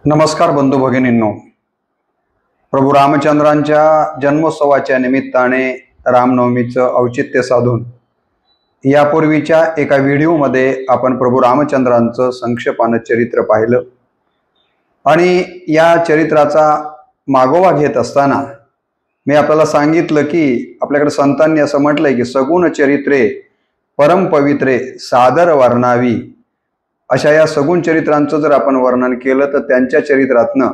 नमस्कार बंधू भगिनींनो, प्रभू रामचंद्रांच्या जन्मोत्सवाच्या निमित्ताने रामनवमीचं औचित्य साधून यापूर्वीच्या एका व्हिडिओमध्ये आपण प्रभू रामचंद्रांचं संक्षेपानं चरित्र पाहिलं आणि या चरित्राचा मागोवा घेत असताना मी आपल्याला सांगितलं की आपल्याकडे संतांनी असं म्हटलंय की सगुण चरित्रे परम पवित्रे सादर वर्णावी. अशा या सगुण चरित्रांचं जर आपण वर्णन केलं तर त्यांच्या चरित्रातनं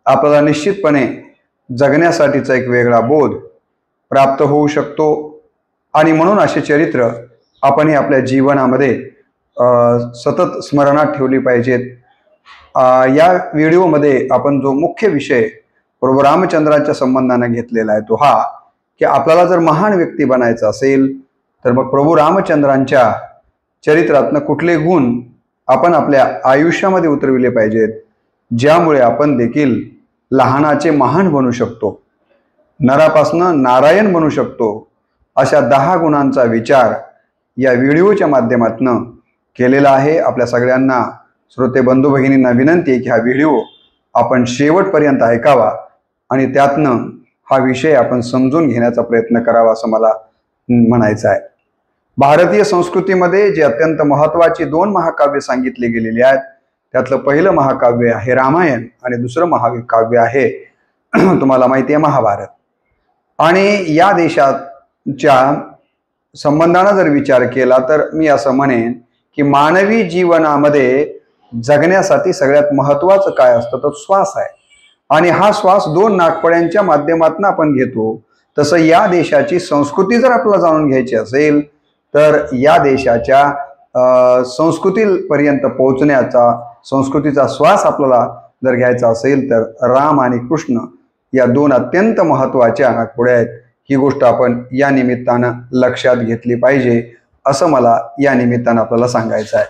आपल्याला निश्चितपणे जगण्यासाठीचा एक वेगळा बोध प्राप्त होऊ शकतो आणि म्हणून असे चरित्र आपण ही आपल्या जीवनामध्ये सतत स्मरणात ठेवली पाहिजेत. या व्हिडिओमध्ये आपण जो मुख्य विषय प्रभू रामचंद्राच्या संबंधाने घेतलेला आहे तो हा की आपल्याला जर महान व्यक्ती बनायचं असेल तर मग प्रभू रामचंद्रांच्या चरित्रातनं कुठले गुण आपण आपल्या आयुष्यामध्ये उतरविले पाहिजेत, ज्यामुळे आपण देखील लहानाचे महान बनू शकतो, नरापासनं नारायण बनू शकतो. अशा 10 गुणांचा विचार या व्हिडिओच्या माध्यमातून केलेला आहे. आपल्या सगळ्यांना श्रोते बंधू भगिनींना विनंती आहे की हा व्हिडिओ आपण शेवटपर्यंत ऐकावा आणि त्यातनं हा विषय आपण समजून घेण्याचा प्रयत्न करावा असं मला म्हणायचं आहे. भारतीय संस्कृतीमध्ये जे अत्यंत महत्त्वाची 2 महाकाव्य सांगितली गेलेली आहेत त्यातलं पहिलं महाकाव्य आहे रामायण आणि दुसरं महाकाव्य आहे तुम्हाला माहिती आहे महाभारत. आणि या देशाच्या संबंधाने जर विचार केला तर मी असं म्हणेन की मानवी जीवनामध्ये जगण्यासाठी सगळ्यात महत्त्वाचं काय असतं तर श्वास आहे आणि हा श्वास 2 नाकपुड्यांच्या माध्यमातून आपण घेतो. तसं या देशाची संस्कृती जर आपल्याला जाणून घ्यायची असेल तर या देशाच्या संस्कृतीपर्यंत पोहोचण्याचा संस्कृतीचा श्वास आपल्याला जर घ्यायचा असेल तर राम आणि कृष्ण या 2 अत्यंत महत्त्वाच्या नाकपुड्या आहेत. ही गोष्ट आपण या निमित्तानं लक्षात घेतली पाहिजे असं मला या निमित्तानं आपल्याला सांगायचं आहे.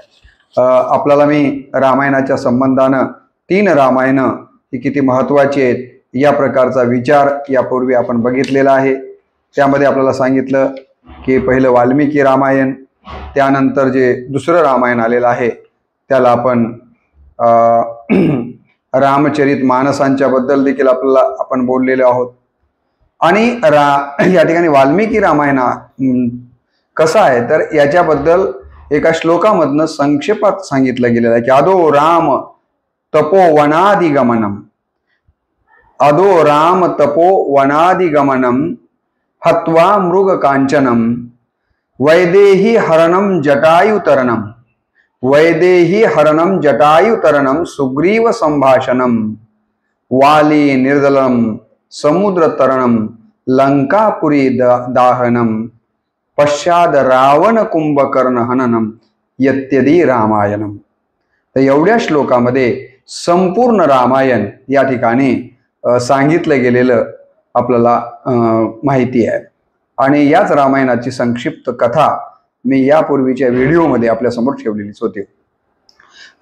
आपल्याला मी रामायणाच्या संबंधानं 3 रामायणं ही किती महत्त्वाची आहेत या प्रकारचा विचार यापूर्वी आपण बघितलेला आहे. त्यामध्ये आपल्याला सांगितलं की पहिलं वाल्मिकी रामायण, त्यानंतर जे दुसरं रामायण आलेलं आहे त्याला आपण रामचरित मानसांच्या बद्दल देखील आपण बोललेलो आहोत. आणि या ठिकाणी वाल्मिकी रामायण कसं आहे तर याच्याबद्दल एका श्लोकामधनं संक्षेपात सांगितलं गेलेलं आहे की अदो राम तपोवनादिगमनम, अदो राम तपोवनादिगमनम हत्वा मृग कांचनम वैदेही हरणम जटायुतरणम, वैदेही हरणम जटायुतरणम सुग्रीव संभाषणम वाली निर्दलम समुद्र तरणम लंकापुरी दाहनम पश्चाद रावण कुंभकर्ण हननम यत्यदी रामायणम. तर एवढ्या श्लोकामध्ये संपूर्ण रामायण या ठिकाणी सांगितलं गेलेलं आपल्याला माहिती आहे. आणि याच रामायणाची संक्षिप्त कथा मी यापूर्वीच्या व्हिडिओमध्ये आपल्यासमोर ठेवलेलीच होती.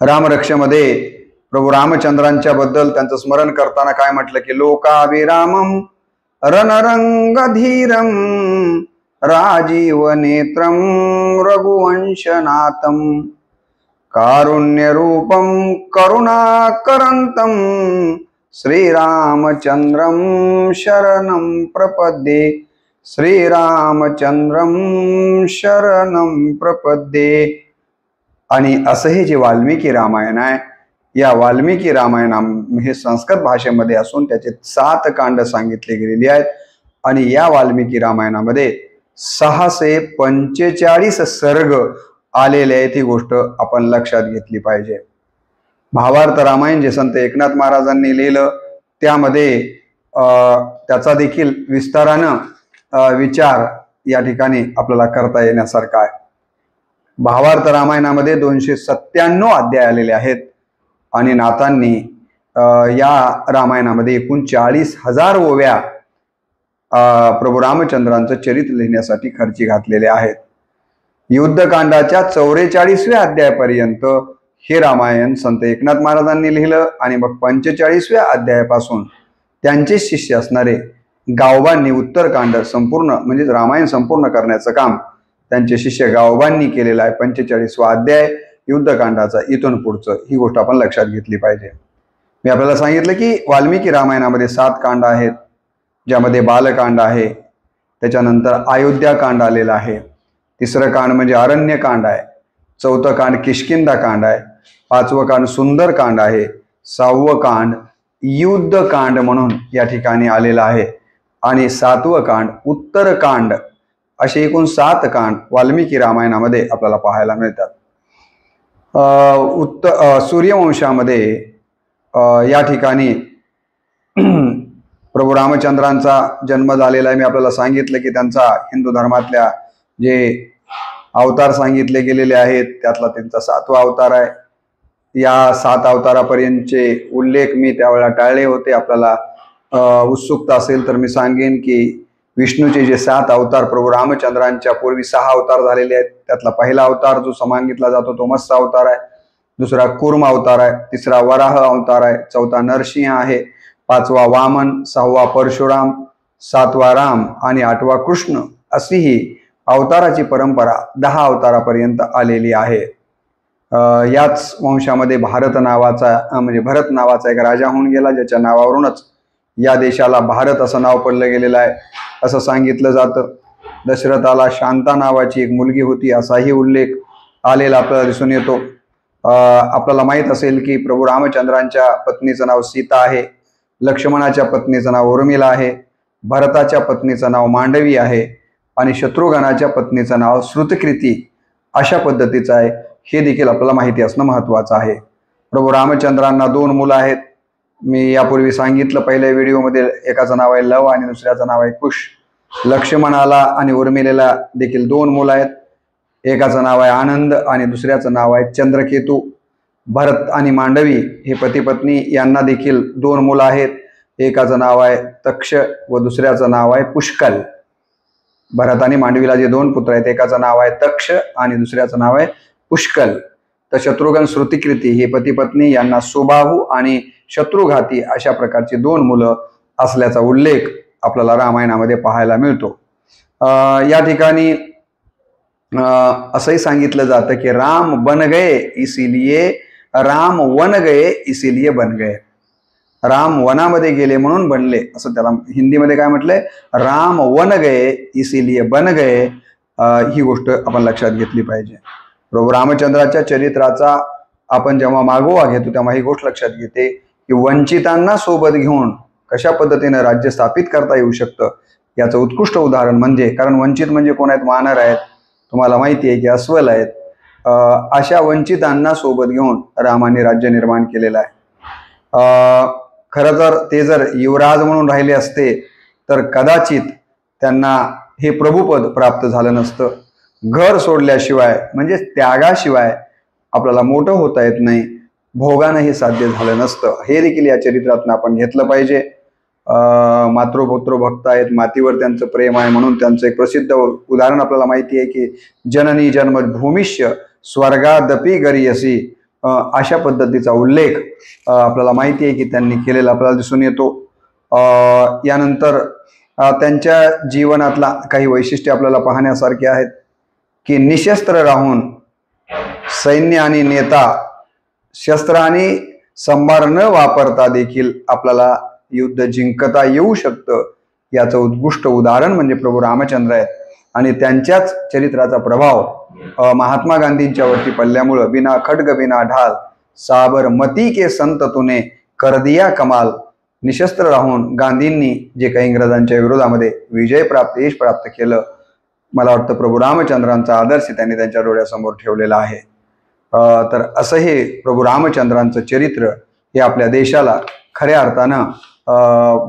रामरक्षेमध्ये प्रभू रामचंद्रांच्या बद्दल त्यांचं स्मरण करताना काय म्हटलं की लोकाभिरामम रणरंगधीरम राजीव नेत्रम रघुवंशनाथम कारुण्यरूपम करुणाकरंतम श्रीरामचंद्रम शरणं प्रपद्ये, श्रीरामचंद्रम शरणं प्रपद्ये. आणि असं हे जे वाल्मिकी रामायण आहे या वाल्मिकी रामायणा हे संस्कृत भाषेमध्ये असून त्याचे 7 कांड सांगितले गेलेली आहेत आणि या वाल्मिकी रामायणामध्ये 645 सर्ग आलेले आहेत. ही गोष्ट आपण लक्षात घेतली पाहिजे. महाभारत रामायण जे संत एकनाथ महाराजांनी लिहिलं त्यामध्ये त्याचा देखील विस्तारानं विचार या ठिकाणी आपल्याला करता येण्यासारखा आहे. महाभारत रामायणामध्ये 297 अध्याय आलेले आहेत आणि नाथांनी या रामायणामध्ये एकूण 40,000 ओव्या प्रभू रामचंद्रांचं चरित्र लिहिण्यासाठी खर्ची घातलेले आहेत. युद्धकांडाच्या 44व्या अध्यायापर्यंत हे रामायण संत एकनाथ महाराजांनी लिहिलं आणि मग 45व्या अध्यायापासून त्यांचे शिष्य असणारे गावबांनी उत्तरकांड संपूर्ण म्हणजे रामायण संपूर्ण करण्याचं काम त्यांचे शिष्य गावबांनी केलेलं आहे. 45वा अध्याय युद्धकांडाचा इथून पुढचं ही गोष्ट आपण लक्षात घेतली पाहिजे. मी आपल्याला सांगितलं की वाल्मिकी रामायणामध्ये 7 कांड आहेत, ज्यामध्ये बालकांड आहे, त्याच्यानंतर अयोध्याकांड आलेलं आहे, तिसरं कांड म्हणजे अरण्यकांड आहे, चौथं कांड किष्किंधा आहे, 5वं कांड सुंदरकांड आहे, 6वं कांड युद्धकांड म्हणून या ठिकाणी आलेलं आहे आणि 7वं कांड उत्तरकांड, असे एकूण 7 कांड वाल्मिकी रामायणामध्ये आपल्याला पाहायला मिळतात. सूर्यवंशामध्ये या ठिकाणी प्रभू रामचंद्रांचा जन्म झालेला आहे. मी आपल्याला सांगितलं की त्यांचा हिंदू धर्मातल्या जे अवतार सांगितले गेलेले आहेत त्यातला त्यांचा 7वा अवतार आहे. या 7 अवतारापर्यंतचे उल्लेख मी त्यावेळेला टाळले होते. आपल्याला उत्सुकता असेल तर मी सांगेन की विष्णूचे जे 7 अवतार प्रभू रामचंद्रांच्या पूर्वी 6 अवतार झालेले आहेत. त्यातला पहिला अवतार जो सांगितला जातो तो मत्स्य अवतार आहे, दुसरा कूर्म अवतार आहे, तिसरा वराह अवतार आहे, चौथा नरसिंह आहे, 5वा वामन, 6वा परशुराम, 7वा राम आणि 8वा कृष्ण, अशी ही अवताराची परंपरा 10 अवतारापर्यंत आलेली आहे. याच वंशामध्ये भारत नावाचा म्हणजे भरत नावाचा एक राजा होऊन गेला, ज्याच्या नावावरूनच या देशाला भारत असं नाव पडलं गेलेलं आहे असं सांगितलं जातं. दशरथाला शांता नावाची एक मुलगी होती असाही उल्लेख आलेला आपल्याला दिसून येतो. आपल्याला माहीत असेल की प्रभू रामचंद्रांच्या पत्नीचं नाव सीता आहे, लक्ष्मणाच्या पत्नीचं नाव उर्मिला आहे, भरताच्या पत्नीचं नाव मांडवी आहे आणि शत्रुघ्नाच्या पत्नीचं नाव श्रुतकीर्ती अशा पद्धतीचं आहे. हे देखील आपल्याला माहिती असणं महत्त्वाचं आहे. प्रभू रामचंद्रांना 2 मुलं आहेत. मी यापूर्वी सांगितलं पहिल्या व्हिडिओमध्ये, एकाचं नाव आहे लव आणि दुसऱ्याचं नाव आहे कुश. लक्ष्मणाला आणि उर्मिलेला देखील 2 मुलं आहेत. एकाचं नाव आहे आनंद आणि दुसऱ्याचं नाव आहे चंद्रकेतू. भरत आणि मांडवी हे पती पत्नी, यांना देखील 2 मुलं आहेत. एकाचं नाव आहे तक्ष व दुसऱ्याचं नाव आहे पुष्कल. भरत आणि मांडवीला जे 2 पुत्र आहेत, एकाचं नाव आहे तक्ष आणि दुसऱ्याचं नाव आहे पुष्कल. तर शत्रुघ्न श्रुतकीर्ती हे पती पत्नी, यांना सुबाहू आणि शत्रुघाती अशा प्रकारची 2 मुलं असल्याचा उल्लेख आपल्याला रामायणामध्ये पाहायला मिळतो. या ठिकाणी असंही सांगितलं जातं की राम बन गए इसीलिए राम वन गए इसीलिए बन गए. राम वनामध्ये गेले म्हणून बनले, असं त्याला हिंदीमध्ये काय म्हटलंय, राम वन गए इसीलिए बन गए. ही गोष्ट आपण लक्षात घेतली पाहिजे. प्रभू रामचंद्राच्या चरित्राचा आपण जेव्हा मागोवा घेतो तेव्हा ही गोष्ट लक्षात घेते की वंचितांना सोबत घेऊन कशा पद्धतीने राज्य स्थापित करता येऊ शकतं याचं उत्कृष्ट उदाहरण म्हणजे, कारण वंचित म्हणजे कोण आहेत, वानर आहेत, तुम्हाला माहिती आहे की अस्वल आहेत. अशा वंचितांना सोबत घेऊन रामाने राज्य निर्माण केलेलं आहे. खरं तर ते जर युवराज म्हणून राहिले असते तर कदाचित त्यांना हे प्रभुपद प्राप्त झालं नसतं. घर सोडल्याशिवाय म्हणजे त्यागाशिवाय आपल्याला मोठं होता येत नाही, भोगानं हे साध्य झालं नसतं. हे देखील या चरित्रातून आपण घेतलं पाहिजे. मातृपुत्र भक्त आहेत, मातीवर त्यांचं प्रेम आहे, म्हणून त्यांचं एक प्रसिद्ध उदाहरण आपल्याला माहिती आहे की जननी जन्मभूमिष्य स्वर्गादपि गरीयसी, अशा पद्धतीचा उल्लेख आपल्याला माहिती आहे की त्यांनी केलेला आपल्याला दिसून येतो. यानंतर त्यांच्या जीवनातला काही वैशिष्ट्ये आपल्याला पाहण्यासारखी आहेत की निशस्त्र राहून सैन्य आणि नेता शस्त्र आणि संभार न वापरता देखील आपल्याला युद्ध जिंकता येऊ शकतं, याचं उत्कृष्ट उदाहरण म्हणजे प्रभू रामचंद्र आहेत. आणि त्यांच्याच चरित्राचा प्रभाव महात्मा गांधींच्या वरती पडल्यामुळं बिना खड्ग बिना ढाल साबरमती के संत तुने कर दिया कमाल, निशस्त्र राहून गांधींनी जे काही इंग्रजांच्या विरोधामध्ये यश प्राप्त केलं, मला वाटतं प्रभू रामचंद्रांचा आदर्श त्यांनी त्यांच्या डोळ्यासमोर ठेवलेला आहे. तर असं हे प्रभू रामचंद्रांचं चरित्र हे आपल्या देशाला खऱ्या अर्थानं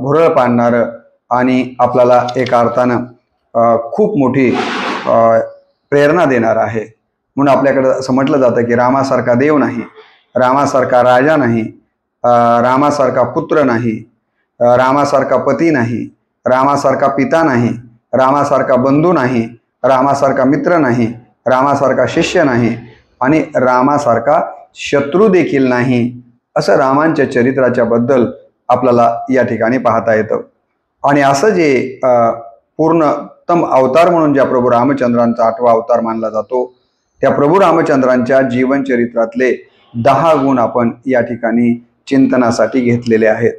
भुरळ पाडणारं आणि आपल्याला एका अर्थानं खूप मोठी प्रेरणा देणार आहे. म्हणून आपल्याकडं असं म्हटलं जातं की रामासारखा देव नाही, रामासारखा राजा नाही, रामासारखा पुत्र नाही, रामासारखा पती नाही, रामासारखा पिता नाही, रामासारखा बंधू नाही, रामासारखा मित्र नाही, रामासारखा शिष्य नाही आणि रामासारखा शत्रू देखील नाही, असं रामांच्या चरित्राच्या बद्दल आपल्याला या ठिकाणी पाहता येतं. आणि असं जे पूर्णतम अवतार म्हणून ज्या प्रभू रामचंद्रांचा 8वा अवतार मानला जातो, त्या प्रभू रामचंद्रांच्या जीवनचरित्रातले 10 गुण आपण या ठिकाणी चिंतनासाठी घेतलेले आहेत.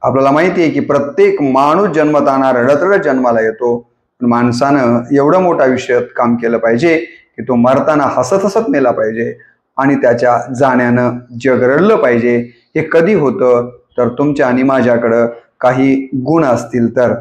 आपल्याला माहिती आहे की प्रत्येक माणूस जन्मताना रडत जन्माला येतो, पण माणसानं एवढं मोठं आयुष्यात काम केलं पाहिजे की तो मरताना हसत हसत मेला पाहिजे आणि त्याच्या जाण्यानं जग रडलं पाहिजे. हे कधी होतं तर तुमच्या आणि माझ्याकडं काही गुण असतील तर,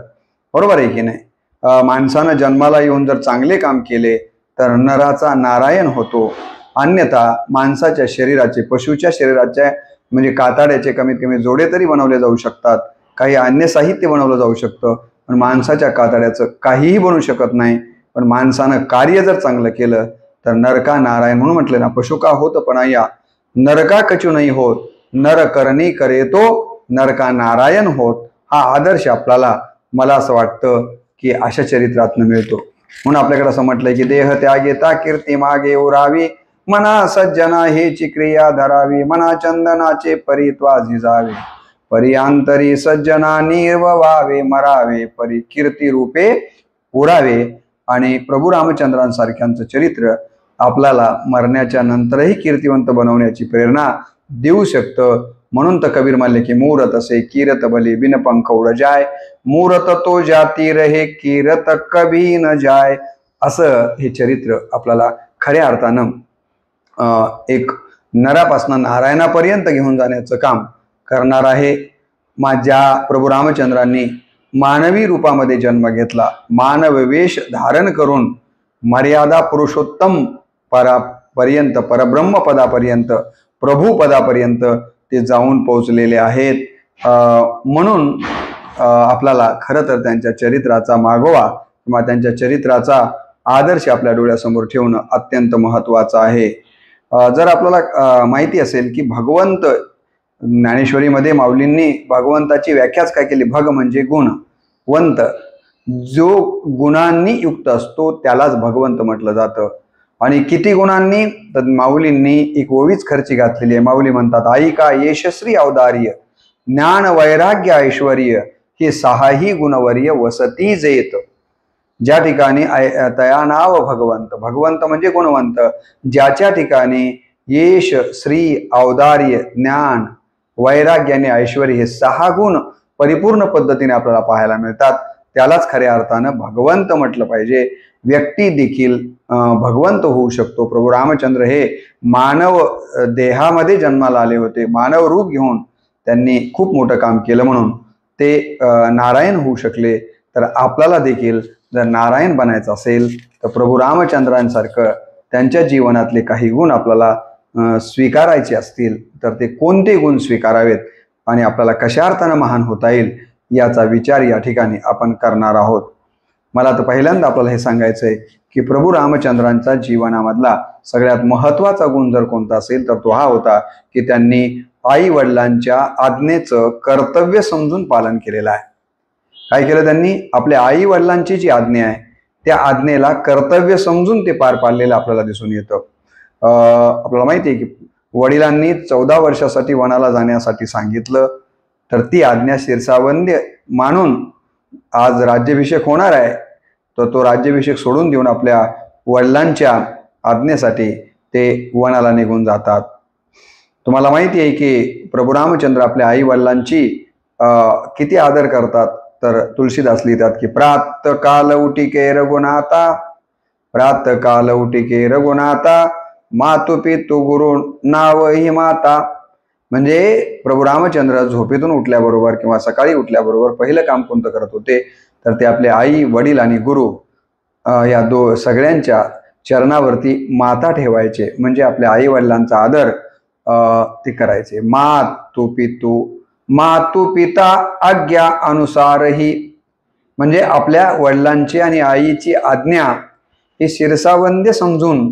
बरोबर आहे की नाही. माणसानं जन्माला येऊन जर चांगले काम केले तर नराचा नारायण होतो, अन्यथा माणसाच्या शरीराचे, पशुच्या शरीराच्या म्हणजे कातड्याचे कमीत कमी जोडे तरी बनवले जाऊ शकतात, काही अन्य साहित्य बनवलं जाऊ शकतं, पण माणसाच्या कातड्याचं काहीही बनू शकत नाही. पण माणसानं कार्य जर चांगलं केलं तर नरका नारायण म्हणून म्हटलं ना, पशु का होत पण या नरका कचू नाही होत, नर करणी करे तो नरका नारायण होत. हा आदर्श आपल्याला, मला असं वाटतं की अशा चरित्रातनं मिळतो. म्हणून आपल्याकडे असं म्हटलंय की देह त्यागेता कीर्ती मागे उरावी, मना सज्जना हेची क्रिया धरावी, मना चंदनाचे परित्वा झिजावे, परियांतरी सज्जना निर्ववावे, मरावे परी कीर्ती रूपे उरावे. आणि प्रभू रामचंद्रांसारख्यांचं चरित्र आपल्याला मरण्याच्या नंतरही कीर्तिवंत बनवण्याची प्रेरणा देऊ शकतं. म्हणून तर कबीर म्हणले की मूरत असे कीरत भले बिन पंख उड जाय, मूरत तो जाती रहे कीरत कभी न जाय. असं हे चरित्र आपल्याला खऱ्या अर्थानं एक नरापासून नारायणापर्यंत घेऊन जाण्याचं काम करणार आहे. ज्या प्रभू रामचंद्रांनी मानवी रूपामध्ये जन्म घेतला, मानव वेश धारण करून मर्यादा पुरुषोत्तम पर्यंत, परब्रह्म पदापर्यंत, प्रभू पदापर्यंत ते जाऊन पोहोचलेले आहेत. म्हणून आपल्याला खरं तर त्यांच्या चरित्राचा मागोवा किंवा त्यांच्या चरित्राचा आदर्श आपल्या डोळ्यासमोर ठेवणं अत्यंत महत्त्वाचं आहे. जर आपल्याला माहिती असेल की भगवंत, ज्ञानेश्वरीमध्ये माऊलींनी भगवंताची व्याख्याच काय केली, भग म्हणजे गुण, वंत जो गुणांनी युक्त असतो त्यालाच भगवंत म्हटलं जातं. आणि किती गुणांनी, तर माऊलींनी एक ओवीच खर्ची घातलेली आहे. माऊली म्हणतात, ऐका यशस्वी औदार्य ज्ञान वैराग्य ऐश्वर्य हे सहाही गुणवर्य वसती जेत. ज्या ठिकाणी तया नाव भगवंत, भगवंत म्हणजे गुणवंत, ज्याच्या ठिकाणी यश श्री औदार्य ज्ञान वैराग्य आणि ऐश्वर्य हे सहा गुण परिपूर्ण पद्धतीने आपल्याला पाहायला मिळतात, त्यालाच खऱ्या अर्थानं भगवंत म्हटलं पाहिजे. व्यक्ती देखील भगवंत होऊ शकतो. प्रभू रामचंद्र हे मानव देहामध्ये जन्माला आले होते, मानव रूप घेऊन त्यांनी खूप मोठं काम केलं म्हणून ते नारायण होऊ शकले. तर आपल्याला देखील जर नारायण बनायचं असेल तर प्रभू रामचंद्रांसारखं त्यांच्या जीवनातले काही गुण आपल्याला स्वीकारायचे असतील तर ते कोणते गुण स्वीकारावेत आणि आपल्याला कशा अर्थानं महान होता येईल याचा विचार या ठिकाणी आपण करणार आहोत. मला तर पहिल्यांदा आपल्याला हे सांगायचं आहे की प्रभू रामचंद्रांचा जीवनामधला सगळ्यात महत्त्वाचा गुण जर कोणता असेल तर तो हा होता की त्यांनी आई वडिलांच्या आज्ञेचं कर्तव्य समजून पालन केलेलं आहे. काय केलं त्यांनी, आपल्या आई वडिलांची जी आज्ञा आहे त्या आज्ञेला कर्तव्य समजून ते पार पाडलेलं आपल्याला दिसून येतं. आपल्याला माहिती आहे की वडिलांनी 14 वर्षासाठी वनाला जाण्यासाठी सांगितलं, तर ती आज्ञा शिरसावंद्य मानून आज राज्याभिषेक होणार आहे, तर तो राज्याभिषेक सोडून देऊन आपल्या वडिलांच्या आज्ञेसाठी ते वनाला निघून जातात. तुम्हाला माहिती आहे की प्रभू रामचंद्र आपल्या आई वडिलांची किती आदर करतात. तर तुलसीदास लिहितात की प्रात काल उटिके रघुनाथा, प्रात काल उटिके रघुनाथा, मातु पितु गुरु नाव ही माता. म्हणजे प्रभू रामचंद्र झोपेतून उठल्याबरोबर किंवा सकाळी उठल्याबरोबर पहिलं काम कोणतं करत होते तर ते आपले आई वडील आणि गुरु या सगळ्यांच्या चरणावरती माथा ठेवायचे, म्हणजे आपल्या आई वडिलांचा आदर ते करायचे. मातु पिता आज्ञा अनुसारही, म्हणजे आपल्या वडिलांची आणि आईची आज्ञा ही शिरसावंद्य समजून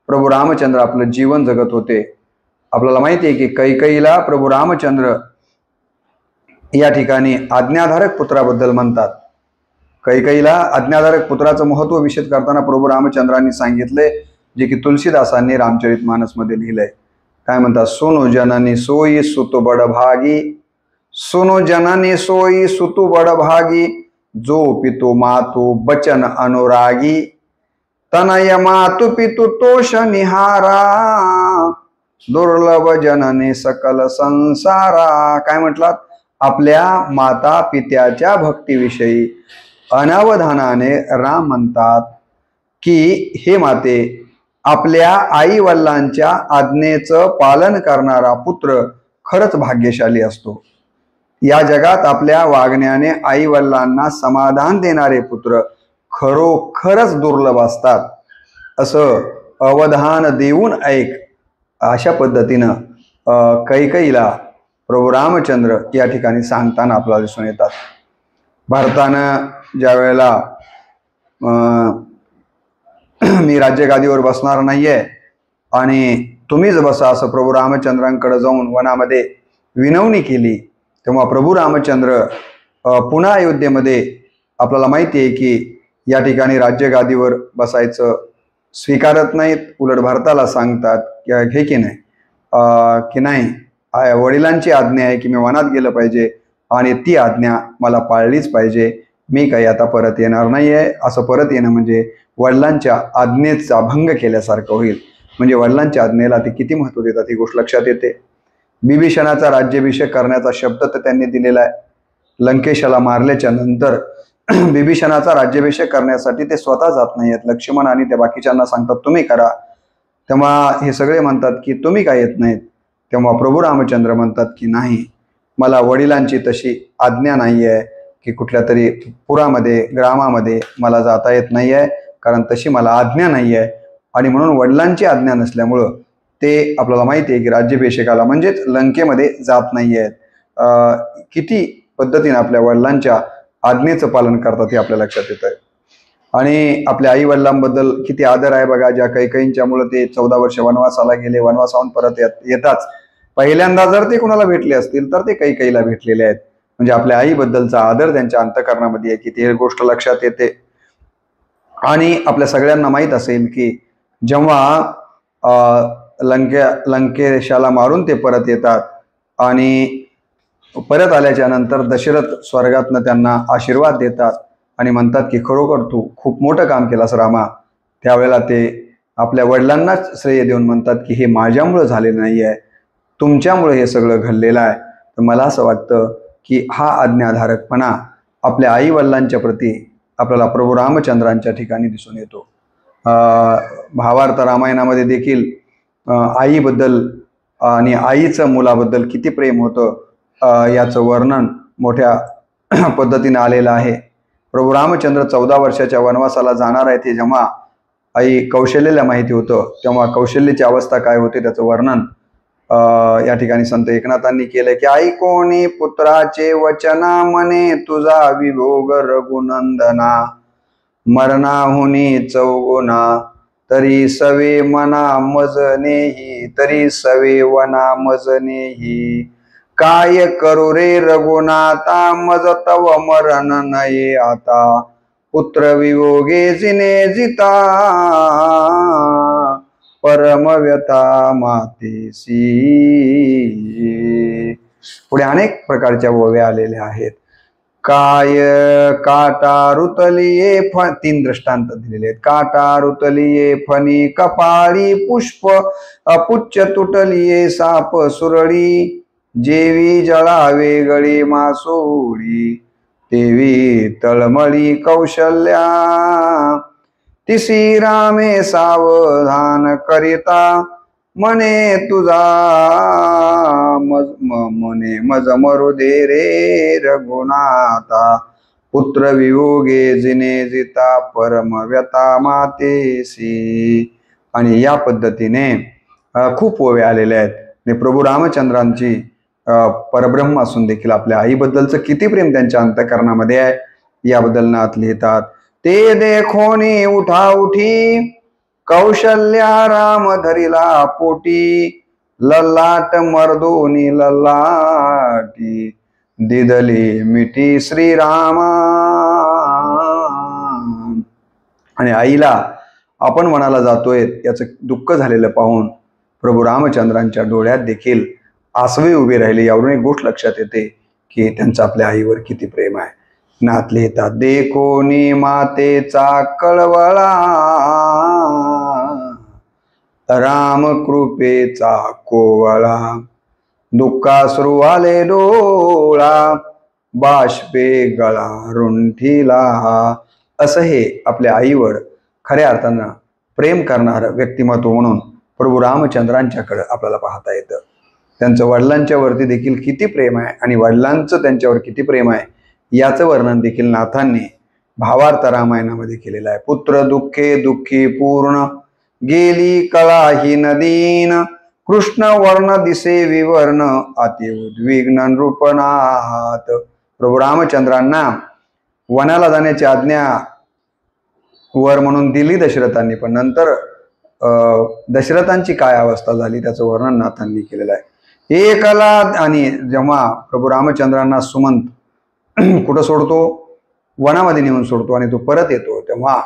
प्रभू रामचंद्र आपलं जीवन जगत होते. आपल्याला माहिती आहे की कैकेयीला प्रभू रामचंद्र या ठिकाणी आज्ञाधारक पुत्राबद्दल म्हणतात. कैकेयीला आज्ञाधारक पुत्राचं महत्व विशद करताना प्रभू रामचंद्रांनी सांगितले, जे की तुलसीदासांनी रामचरितमानसमध्ये लिहिलंय. काय म्हणतात, सुनो जननी सोई सुतु बड भागी, सुनो जननी सोई सुतु बड भागी, जो पितु मातु बचन अनुरागी, तनय मातु पितु तोष निहारा, दुर्लभ जननी सकल संसारा. काय म्हटलात? आपल्या माता पित्याच्या भक्तीविषयी अनावधानाने राम म्हणतात की हे माते, आपल्या आई वडिलांच्या आज्ञेचं पालन करणारा पुत्र खरंच भाग्यशाली असतो. या जगात आपल्या वागण्याने आई वडिलांना समाधान देणारे पुत्र खरोखरच दुर्लभ असतात. असं अवधान देऊन ऐक, अशा पद्धतीनं कैकेयीला प्रभू रामचंद्र या ठिकाणी सांगताना आपल्याला दिसून येतात. भारतानं ज्या वेळेला मी राज्यगादीवर बसणार नाहीये आणि तुम्हीच बसा असं प्रभू रामचंद्रांकडे जाऊन वनामध्ये विनवणी केली, तेव्हा प्रभू रामचंद्र पुन्हा अयोध्येमध्ये आपल्याला माहिती आहे की या ठिकाणी राज्यगादीवर बसायचं स्वीकारत नाहीत. उलट भारताला सांगतात हे की नाही वडिलांची आज्ञा आहे की मी वनात गेलं पाहिजे आणि ती आज्ञा मला पाळलीच पाहिजे. मी काही आता परत येणार नाहीये. असं परत येणं म्हणजे वडिलांच्या आज्ञेचा भंग केल्यासारखं होईल. म्हणजे वडिलांच्या आज्ञेला ते किती महत्त्व देतात ही गोष्ट लक्षात येते. बिभीषणाचा राज्याभिषेक करण्याचा शब्द तर त्यांनी दिलेला आहे. लंकेशाला मारल्याच्या नंतर बिभीषणाचा राज्याभिषेक करण्यासाठी ते स्वतः जात नाहीयेत. लक्ष्मण आणि त्या बाकीच्यांना सांगतात तुम्ही करा. तेव्हा हे सगळे म्हणतात की तुम्ही काय येत नाहीत. तेव्हा प्रभू रामचंद्र म्हणतात की नाही, मला वडिलांची तशी आज्ञा नाही आहे की कुठल्या तरी पुरामध्ये ग्रामामध्ये मला जाता येत नाही आहे, कारण तशी मला आज्ञा नाही आहे. आणि म्हणून वडिलांची आज्ञा नसल्यामुळं ते आपल्याला माहिती आहे की राज्याभिषेकाला म्हणजेच लंकेमध्ये जात नाही आहेत. किती पद्धतीने आपल्या वडिलांच्या आज्ञेचं पालन करतात हे आपल्या लक्षात येत आहे. आणि आपल्या आई वडिलांबद्दल किती आदर आहे बघा. ज्या कैकेयींच्यामुळे ते 14 वर्ष वनवासाला गेले, वनवासाहून परत येताच पहिल्यांदा जर ते कुणाला भेटले असतील तर ते कैकेयीला भेटलेले आहेत. म्हणजे आपल्या आईबद्दलचा आदर त्यांच्या अंतःकरणामध्ये आहे की ती गोष्ट लक्षात येते. आणि आपल्या सगळ्यांना माहीत असेल की जेव्हा लंकेशाला मारून ते परत येतात आणि परत आल्याच्या नंतर दशरथ स्वर्गातनं त्यांना आशीर्वाद देतात आणि म्हणतात की खरोखर तू खूप मोठं काम केलास रामा. त्यावेळेला ते आपल्या वडिलांनाच श्रेय देऊन म्हणतात की हे माझ्यामुळं झालेलं नाही आहे, तुमच्यामुळे हे सगळं घडलेलं आहे. तर मला असं वाटतं की हा आज्ञाधारकपणा आपल्या आई वडिलांच्या प्रती आपल्याला प्रभू रामचंद्रांच्या ठिकाणी दिसून येतो. भावार्थ रामायणामध्ये देखील आईबद्दल आणि आईचं मुलाबद्दल किती प्रेम होतं याचं वर्णन मोठ्या पद्धतीने आलेलं आहे. प्रभू रामचंद्र 14 वर्षाच्या वनवासाला जाणार आहे ते जेव्हा आई कौशल्याला माहिती होतं, तेव्हा कौशल्याची अवस्था काय होते त्याचं वर्णन या ठिकाणी संत एकनाथांनी केलं की आई कोणी पुत्राचे वचना मने तुझा विभोग रघुनंदना, मरणाहुनी चौगुना तरी सवे मना मजनेही, तरी सवे वना मजनेही. काय करू रे रघुनाथा मज तव मरण नये आता, पुत्र वियोगे जिने जिता परम व्यथा मातेसी. पुढे अनेक प्रकारच्या ओव्या आलेल्या आहेत. काय काटा रुतलिये 3 दृष्टांत दिलेले आहेत. काटा रुतलिये फणी कपाळी, पुष्प पुच्छ तुटलिये साप सुरळी, जेवी जळावे गळी मासोळी, देवी तळमळी कौशल्या, तिसी रामे सावधान करिता, मने तुझा मने मज मरू दे रे रघुनाथा, पुत्र वियोगे जिने जिता परम व्यथा मातेसी. आणि या पद्धतीने खूप ओव्या आलेल्या आहेत. प्रभू रामचंद्रांची परब्रह्म असून देखील आपल्या आईबद्दलचं किती प्रेम त्यांच्या अंतःकरणामध्ये आहे याबद्दल नाथ लिहितात. ते देखोनी उठा उठी कौशल्या राम धरिला पोटी, ललाट मर्दोनी ललाटी, दिदली मिठी श्रीरामा. आणि आईला आपण वनाला जातोय याचं दुःख झालेलं पाहून प्रभू रामचंद्रांच्या डोळ्यात देखील आसवे उभे राहिले. यावरून एक गोष्ट लक्षात येते की त्यांचं आपल्या आईवर किती प्रेम आहे. नाथ लिहितात देखोनी मातेचा कळवळा, राम कृपेचा कोवळा, दुःखाश्रू आले डोळा, बाष्पे गळा रुंठीला. असं हे आपल्या आईवर खऱ्या अर्थानं प्रेम करणारं व्यक्तिमत्व म्हणून प्रभू रामचंद्रांच्याकडे आपल्याला पाहता येतं. त्यांचं वडिलांच्या वरती देखील किती प्रेम आहे आणि वडिलांचं त्यांच्यावर किती प्रेम आहे याचं वर्णन देखील नाथांनी भावार्थ रामायणामध्ये केलेलं आहे. पुत्र दुःखे दुःखी पूर्ण, गेली कळा ही नदीन, कृष्ण वर्ण दिसे विवर्ण, अति उद्विग्न नृपनाथ. प्रभू रामचंद्रांना वनाला जाण्याची आज्ञा वर म्हणून दिली दशरथांनी, पण नंतर दशरथांची काय अवस्था झाली त्याचं वर्णन नाथांनी केलेलं आहे. एकला आणि जेव्हा प्रभू रामचंद्रांना सुमंत कुठं सोडतो, वनामध्ये नेऊन सोडतो आणि तो परत येतो, तेव्हा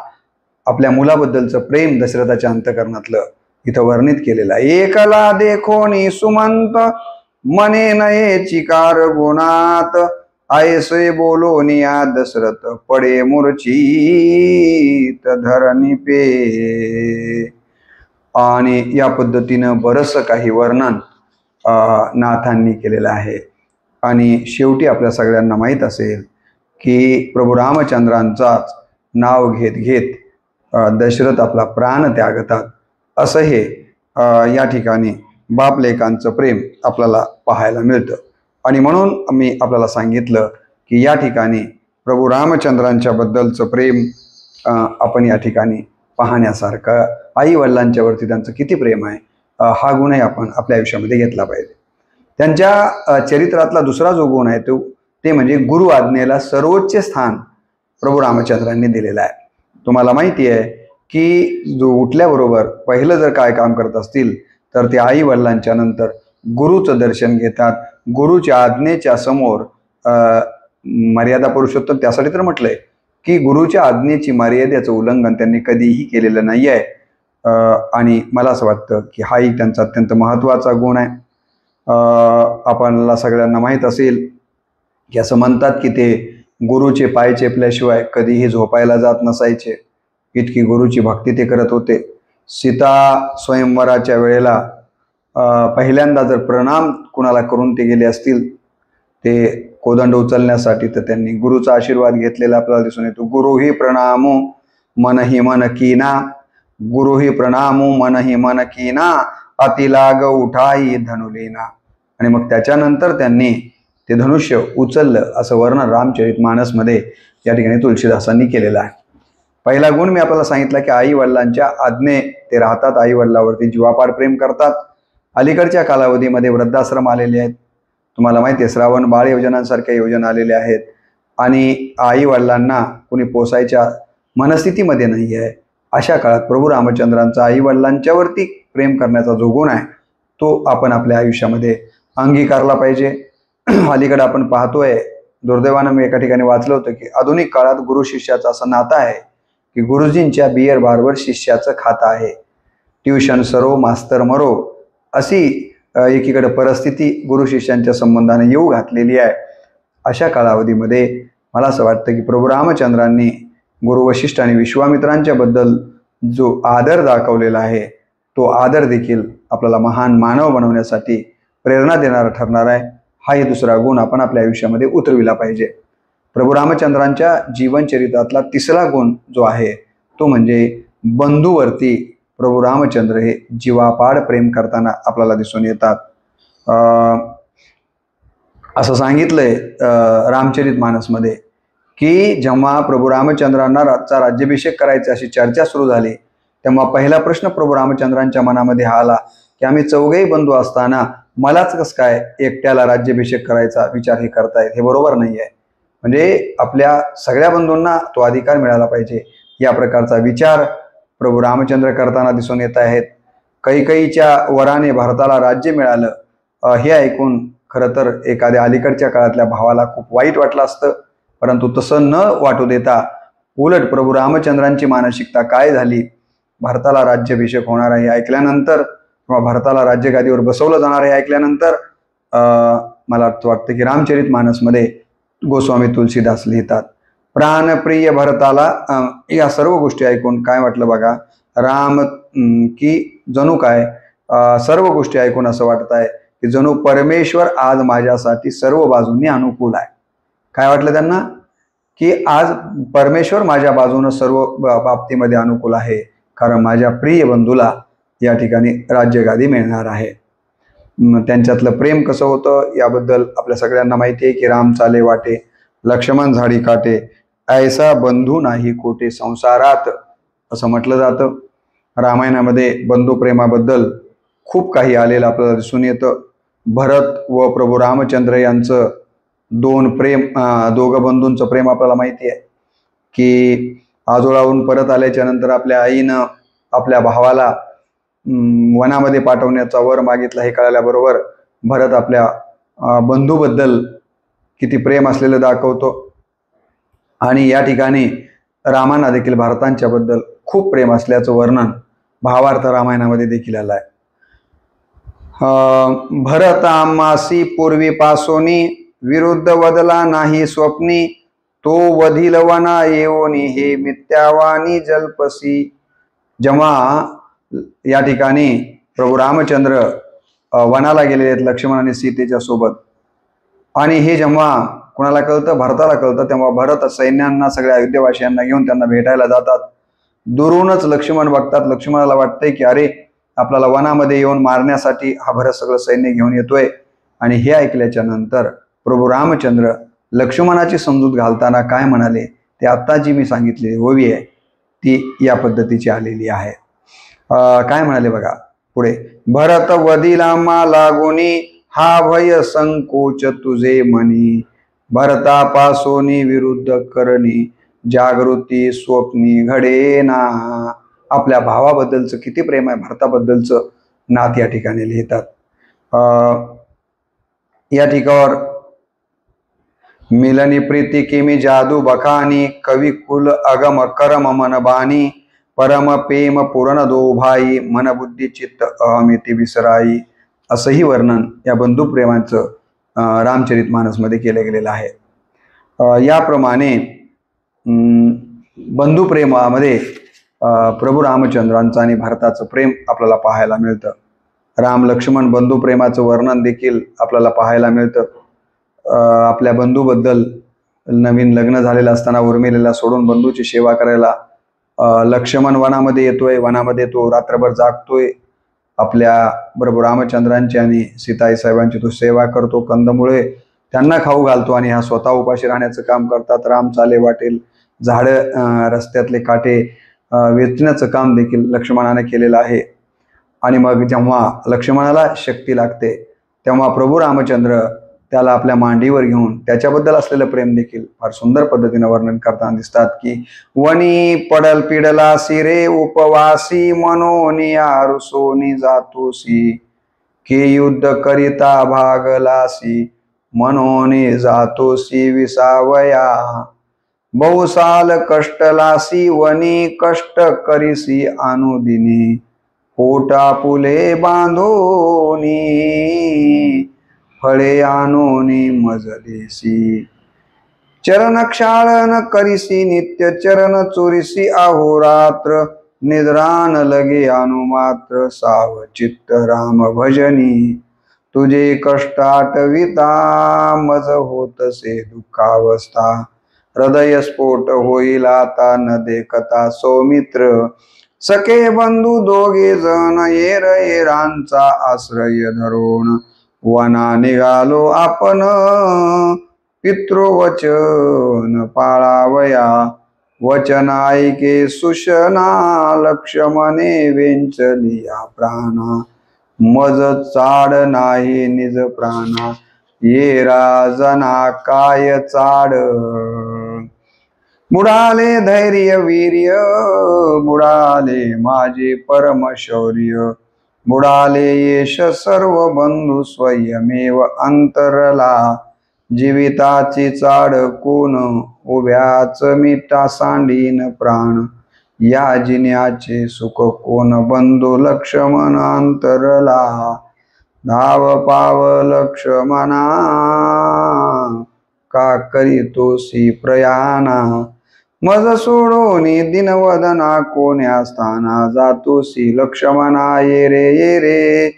आपल्या मुलाबद्दलचं प्रेम दशरथाच्या अंतःकरणातलं इथं वर्णित केलेलं आहे. एकला देखोनी सुमंत, मने नये चिकार गुणात, ऐसे बोलोनिया दशरथ, पडे मूर्छित धरणी पे. आणि या पद्धतीनं बरंचसं काही वर्णन नाथांनी केलेलं आहे. आणि शेवटी आपल्या सगळ्यांना माहीत असेल की प्रभू रामचंद्रांचाच नाव घेत घेत दशरथ आपला प्राण त्यागतात. असं हे या ठिकाणी बापलेकांचं प्रेम आपल्याला पाहायला मिळतं. आणि म्हणून मी आपल्याला सांगितलं की या ठिकाणी प्रभू रामचंद्रांच्या बद्दलचं प्रेम आपण या ठिकाणी पाहण्यासारखं, आई वडिलांच्या वरती त्यांचं किती प्रेम आहे हा गुणही आपण आपल्या आयुष्यामध्ये घेतला पाहिजे. त्यांच्या चरित्रातला दुसरा जो गुण आहे ते म्हणजे गुरु आज्ञेला सर्वोच्च स्थान प्रभू रामचंद्रांनी दिलेलं आहे. तुम्हाला माहिती आहे की जो उठल्याबरोबर पहिलं जर काय काम करत असतील तर ते आई वडिलांच्या नंतर गुरुचं दर्शन घेतात. गुरुच्या आज्ञेच्या समोर मर्यादा पुरुषोत्तम त्यासाठी तर म्हटलंय की गुरुच्या आज्ञेची मर्यादेचं उल्लंघन त्यांनी कधीही केलेलं नाही आहे. आणि मला असं वाटतं की हाही त्यांचा अत्यंत महत्त्वाचा गुण आहे. आपल्याला सगळ्यांना माहीत असेल की असं म्हणतात की ते गुरुचे पाय चेपल्याशिवाय कधीही झोपायला जात नसायचे, इतकी गुरुची भक्ती ते करत होते. सीता स्वयंवराच्या वेळेला पहिल्यांदा जर प्रणाम कुणाला करून ते गेले असतील ते कोदंड उचलण्यासाठी, तर त्यांनी गुरुचा आशीर्वाद घेतलेला आपल्याला दिसून येतो. गुरुही प्रणामो मनहि मन कीना, गुरुही प्रणामो मनहि मन कीना, अतिलाग उठाई धनुलीना. आणि मग त्याच्यानंतर त्यांनी ते धनुष्य उचललं असं वर्णन रामचरितमानसमध्ये या ठिकाणी तुलसीदासांनी केलेलं आहे. पहिला गुण मी आपल्याला सांगितला की आई वडिलांच्या आज्ञे ते राहतात, आई वडिलांवरती जीवापाड प्रेम करतात. अलीकडच्या कालावधीमध्ये वृद्धाश्रम आलेले आहेत. तुम्हाला माहिती आहे श्रावण बाळ योजनांसारख्या योजना आलेल्या आहेत आणि आई वडिलांना कुणी पोसायच्या मनस्थितीमध्ये नाही आहे. अशा काळात प्रभू रामचंद्रांचा आई वडिलांच्यावरती प्रेम करण्याचा जो गुण आहे तो आपण आपल्या आयुष्यामध्ये अंगीकारला पाहिजे. अलीकडे आपण पाहतोय, दुर्दैवानं मी एका ठिकाणी वाचलं होतं की आधुनिक काळात गुरु शिष्याचं असं नातं आहे की गुरुजींच्या बियर बारवर शिष्याचं खातं आहे. ट्युशन सरो मास्तर मरो अशी एकीकडे परिस्थिती गुरु शिष्यांच्या संबंधाने येऊ घातलेली आहे. अशा कालावधीमध्ये मला असं वाटतं की प्रभू रामचंद्रांनी गुरु वशिष्ठ आणि विश्वामित्रांच्या बद्दल जो आदर दाखवलेला आहे तो आदर देखील आपल्याला महान मानव बनवण्यासाठी प्रेरणा देणारा ठरणार आहे. हाही दुसरा गुण आपण आपल्या आयुष्यामध्ये उतरविला पाहिजे. प्रभू रामचंद्रांच्या जीवनचरित्रातला तिसरा गुण जो आहे तो म्हणजे बंधूवरती प्रभू रामचंद्र हे जीवापाड प्रेम करताना आपल्याला दिसून येतात. असं सांगितलंय रामचरितमानसमध्ये की जेव्हा प्रभू रामचंद्रांना राज्याभिषेक करायचा अशी चर्चा सुरू झाली तेव्हा पहिला प्रश्न प्रभू रामचंद्रांच्या मनामध्ये हा आला की आम्ही चौघेही बंधू असताना मलाच कसं काय एकट्याला राज्याभिषेक करायचा विचार हे करतायत, हे बरोबर नाही आहे. म्हणजे आपल्या सगळ्या बंधूंना तो अधिकार मिळाला पाहिजे या प्रकारचा विचार प्रभू रामचंद्र करताना दिसून येत आहेत. कैकेयीच्या वराने भारताला राज्य मिळालं हे ऐकून खरं तर एखाद्या अलीकडच्या काळातल्या भावाला खूप वाईट वाटलं असतं, परंतु तसं न वाटू देता उलट प्रभू रामचंद्रांची मानसिकता काय झाली, भारताला राज्याभिषेक होणार आहे ऐकल्यानंतर किंवा भारताला राज्यगादीवर बसवलं जाणार आहे ऐकल्यानंतर मला वाटतं की रामचरितमानसमध्ये गोस्वामी तुलसीदास लिहितात, प्राणप्रिय भरताला या सर्व गोष्टी ऐकून काय वाटलं बघा, राम की जणू काय सर्व गोष्टी ऐकून असं वाटत आहे की जणू परमेश्वर आज माझ्यासाठी सर्व बाजूंनी अनुकूल आहे. काय वाटलं त्यांना? की आज परमेश्वर माझ्या बाजूनं सर्व बाबतीमध्ये अनुकूल आहे, कारण माझ्या प्रिय बंधूला या ठिकाणी राज्यगादी मिळणार आहे. त्यांच्यातलं प्रेम कसं होतं याबद्दल आपल्या सगळ्यांना माहिती आहे की राम चाले वाटे लक्ष्मण झाडी काटे, ऐसा बंधू नाही कोटे संसारात, असं म्हटलं जातं. रामायणामध्ये बंधुप्रेमाबद्दल खूप काही आलेलं आपल्याला दिसून येतं. भरत व प्रभू रामचंद्र यांचं दोघं बंधूंचं प्रेम आपल्याला माहिती आहे की आजोळाहून परत आल्याच्या नंतर आपल्या आईनं आपल्या भावाला वनामध्ये पाठवण्याचा वर मागितला हे कळल्याबरोबर भरत आपल्या बंधूबद्दल किती प्रेम असलेलं दाखवतो. आणि या ठिकाणी रामांना देखील भारतांच्या बद्दल खूप प्रेम असल्याचं वर्णन भावार्थ रामायणामध्ये देखील आलं आहे. भरत आमासी पूर्वीपासोनी विरुद्ध वदला नाही स्वप्नी, तो वधिल वना येवोनी हे मिथ्यावानी जल्पसी. जेव्हा या ठिकाणी प्रभू रामचंद्र वनाला गेलेले आहेत लक्ष्मण आणि सीतेच्या सोबत, आणि हे जेव्हा कुणाला कळतं, भरताला कळतं, तेव्हा भरत सैन्यांना सगळ्या अयोध्यवासियांना घेऊन त्यांना भेटायला जातात. दुरूनच लक्ष्मण बघतात. लक्ष्मणाला वाटतंय की अरे आपल्याला वनामध्ये येऊन मारण्यासाठी हा भरत सगळं सैन्य घेऊन येतोय. आणि हे ऐकल्याच्या नंतर प्रभू रामचंद्र लक्ष्मणाची समजूत घालताना काय म्हणाले ते आत्ता जी मी सांगितलेली ओवी आहे ती या पद्धतीची आलेली आहे. काय म्हणाले बघा पुढे, भरत वदिला लागोनी हा भय संकोच तुझे मनी, भरतापासोनी विरुद्ध करणी जागृती स्वप्नी घडे ना. आपल्या भावाबद्दलचं किती प्रेम आहे, भरताबद्दलचं नात या ठिकाणी लिहितात. या ठिकावर मिलनी प्रीती किमी जादू बखानी, कवी कुल अगम करम मन बानी, परम प्रेम पूर्ण दो भाई, मन बुद्धी चित्त अहमिती विसराई. असंही वर्णन या बंधुप्रेमाचं रामचरितमानसमध्ये केलं गेलेलं आहे. याप्रमाणे बंधुप्रेमामध्ये प्रभू रामचंद्रांचं आणि भारताचं प्रेम आपल्याला पाहायला मिळतं. राम लक्ष्मण बंधुप्रेमाचं वर्णन देखील आपल्याला पाहायला मिळतं. आपल्या बंधूबद्दल नवीन लग्न झालेलं असताना उर्मिलेला सोडून बंधूची सेवा करायला लक्ष्मण वनामध्ये येतोय. वनामध्ये तो रात्रभर जागतोय. आपल्या प्रभू रामचंद्रांची आणि सीताई साहेबांची तो सेवा करतो. कंदमुळे त्यांना खाऊ घालतो आणि हा स्वतः उपाशी राहण्याचं काम करतात. राम चाले वाटेल झाडं रस्त्यातले काटे वेचण्याचं काम देखील लक्ष्मणाने केलेलं आहे. आणि मग जेव्हा लक्ष्मणाला शक्ती लागते तेव्हा प्रभू रामचंद्र त्याला आपल्या मांडीवर घेऊन त्याच्याबद्दल असलेलं प्रेम देखील फार सुंदर पद्धतीने वर्णन करताना दिसतात की वनी पडल पिडलासी रे उपवासी, मनोनी आरुसोनी जातोसी, के युद्ध करिता भागलासी, मनोनी जातोसी विसावया, बहुसाल कष्टलासी वनी कष्ट करीसी अनुदिनी, पोटा पुले बांधोनी फळे आणोनी मजदेसी, चरण क्षालन करिसी नित्य चरण चोरिसी अहोरात्र, निद्रान लगे अनुमात्र साव चित्त राम भजनी, तुझे कष्ट आटविता मज होतसे दुःखावस्था, हृदय स्फोट होईल आता न देखता सौमित्र, सखे बंधू दोघे जण येर येरांचा आश्रय धरून, वना निघालो आपण पितृवचन पाळावया, वचन ऐके सुशना लक्ष्मणे वेंचलिया प्राणा, मज चाड नाही निज प्राणा, ये राजना काय चाड, बुडाले धैर्य वीर्य, बुडाले माझे परम शौर्य, बुडाले येश सर्व बंधू स्वयमेव अंतरला, जीविताची चाड कोण उभ्याच मिटा सांडीन प्राण, या जिन्याचे सुख कोण बंधू लक्ष्मण अंतरला, धाव पाव लक्ष्मणा का करीतोसी प्रयाणा, मज सोडून दिनवदना कोण्या स्थाना जातोसी लक्ष्मणा ये रे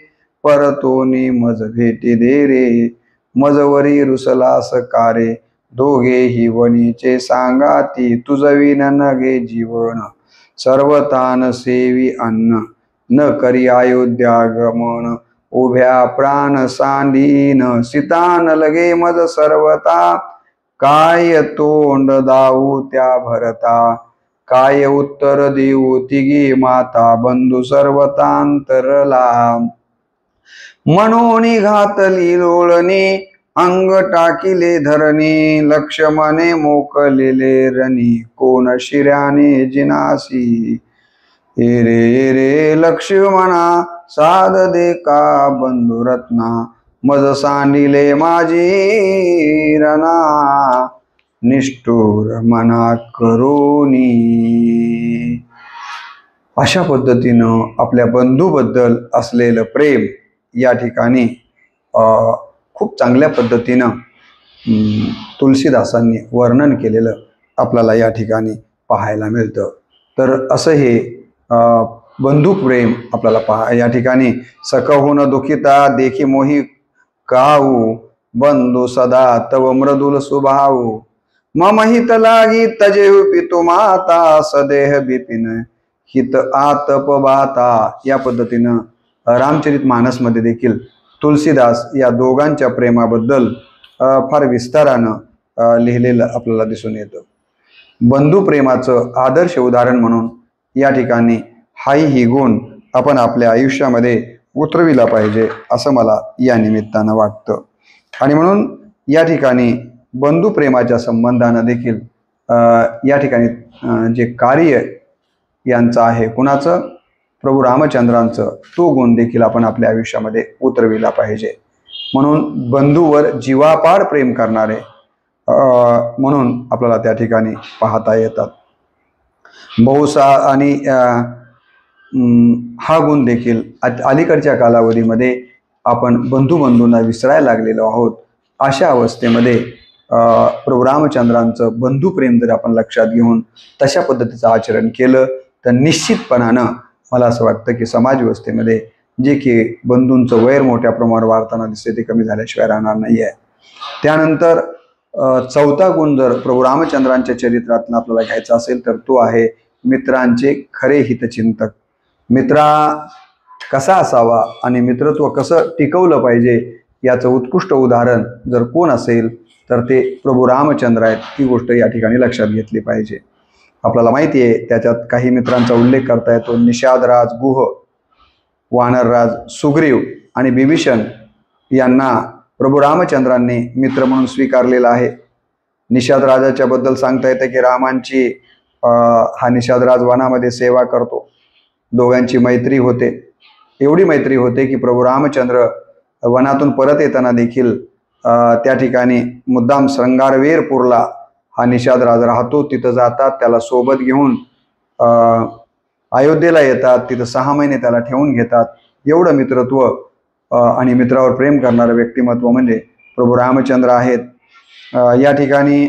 परतोनी मज भेटी दे रे मजवरी रुसलास कारे दोघेही वणीचे सांगाती तुझविन नगे जीवन सर्वतान सेवी अन्न न करी अयोध्यागमन उभ्या प्राण सांडीन सीतान लगे मज सर्वता काय तोंड दाऊ त्या भरता काय उत्तर देऊ तिघी माता बंधू सर्वतांतरला म्हणून घातली लोळणी अंग टाकिले धरणी लक्ष्मणे मोकलेले रणी कोण शिर्याने जिनासी ए रे लक्ष्मणा साध दे का बंधुरत्ना मज सांडिले माझी रणा निष्ठुर मना करोनी। अशा पद्धतीनं आपल्या बंधूबद्दल असलेलं प्रेम या ठिकाणी खूप चांगल्या पद्धतीनं तुलसीदासांनी वर्णन केलेलं आपल्याला या ठिकाणी पाहायला मिळतं। तर असं हे बंधू प्रेम आपल्याला या ठिकाणी सकहुन दुखिता देखी मोही काऊ बंधू सदा तव मृदुल सुभाऊ मम हित लागी तजे पितु माता सदेह बिपिन हित आतप बाता। या पद्धतीनं रामचरित मानसमध्ये देखील तुलसीदास या दोघांच्या प्रेमाबद्दल फार विस्तारानं लिहिलेलं आपल्याला दिसून येतं। बंधू प्रेमाचं आदर्श उदाहरण म्हणून या ठिकाणी हाही गुण आपण आपल्या आयुष्यामध्ये उतरविला पाहिजे असं मला या निमित्तानं वाटतं। आणि म्हणून या ठिकाणी बंधू प्रेमाच्या संबंधानं देखील या ठिकाणी जे कार्य यांचं आहे कुणाचं प्रभू रामचंद्रांचं तो गुण देखील आपण आपल्या आयुष्यामध्ये उतरविला पाहिजे। म्हणून बंधूवर जीवापाड प्रेम करणारे म्हणून आपल्याला त्या ठिकाणी पाहता येतात। बहुसा आणि हा गुण देखील अलीकडच्या कालावधीमध्ये आपण बंधूंना विसरायला लागलेलो आहोत। अशा अवस्थेमध्ये प्रभू रामचंद्रांचं बंधू प्रेम जर आपण लक्षात घेऊन तशा पद्धतीचं आचरण केलं तर निश्चितपणानं मला असं वाटतं की समाज व्यवस्थेमध्ये जे की बंधूंचं वैर मोठ्या प्रमाणावर वाढताना दिसते ते कमी झाल्याशिवाय राहणार नाही आहे। त्यानंतर चौथा गुण जर प्रभू रामचंद्रांच्या चरित्रातून आपल्याला घ्यायचा असेल तर तो आहे मित्रांचे खरे हितचिंतक। मित्रा कसा असावा आणि मित्रत्व कसं टिकवलं पाहिजे याचं उत्कृष्ट उदाहरण जर कोण असेल तर ते प्रभू रामचंद्र आहेत। ही गोष्ट या ठिकाणी लक्षात घेतली पाहिजे। आपल्याला माहिती आहे त्याच्यात काही मित्रांचा उल्लेख करता येतो। निषादराज गुह, वानरराज सुग्रीव आणि बिभीषण यांना प्रभू रामचंद्रांनी मित्र म्हणून स्वीकारलेला आहे। निषाद राजाच्या बद्दल सांगता येतं की रामांची हा निषादराज वनामध्ये सेवा करतो। दोघांची मैत्री होते, एवढी मैत्री होते की प्रभू रामचंद्र वनातून परत येताना देखील त्या ठिकाणी मुद्दाम श्रंगारवेरपूरला हा निषादराज राहतो, तिथं जातात, त्याला सोबत घेऊन अयोध्येला येतात, तिथं 6 महिने त्याला ठेवून घेतात। एवढं मित्रत्व आणि मित्रावर प्रेम करणारं व्यक्तिमत्व म्हणजे प्रभू रामचंद्र आहेत। या ठिकाणी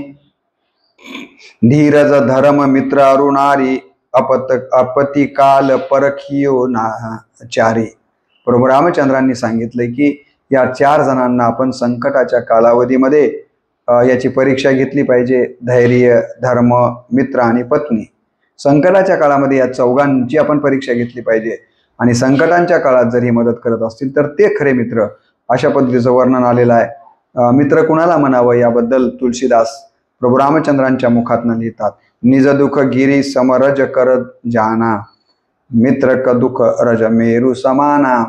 धीरज धर्म मित्र अरुणारी अपती काल परखियो नाचारी। प्रभू रामचंद्रांनी सांगितले की या 4 जणांना आपण संकटाच्या कालावधीमध्ये याची परीक्षा घेतली पाहिजे। धैर्य, धर्म, मित्र आणि पत्नी। संकटाच्या काळामध्ये या चौघांची आपण परीक्षा घेतली पाहिजे आणि संकटांच्या काळात जर ही मदत करत असतील तर ते खरे मित्र। अशा पद्धतीचं वर्णन आलेलं आहे। मित्र कुणाला म्हणावं याबद्दल तुलसीदास प्रभू रामचंद्रांच्या मुखातनं लिहितात। निज दुःख गिरी समरज करत जाना मित्र क दुःख रज मेरू समाना।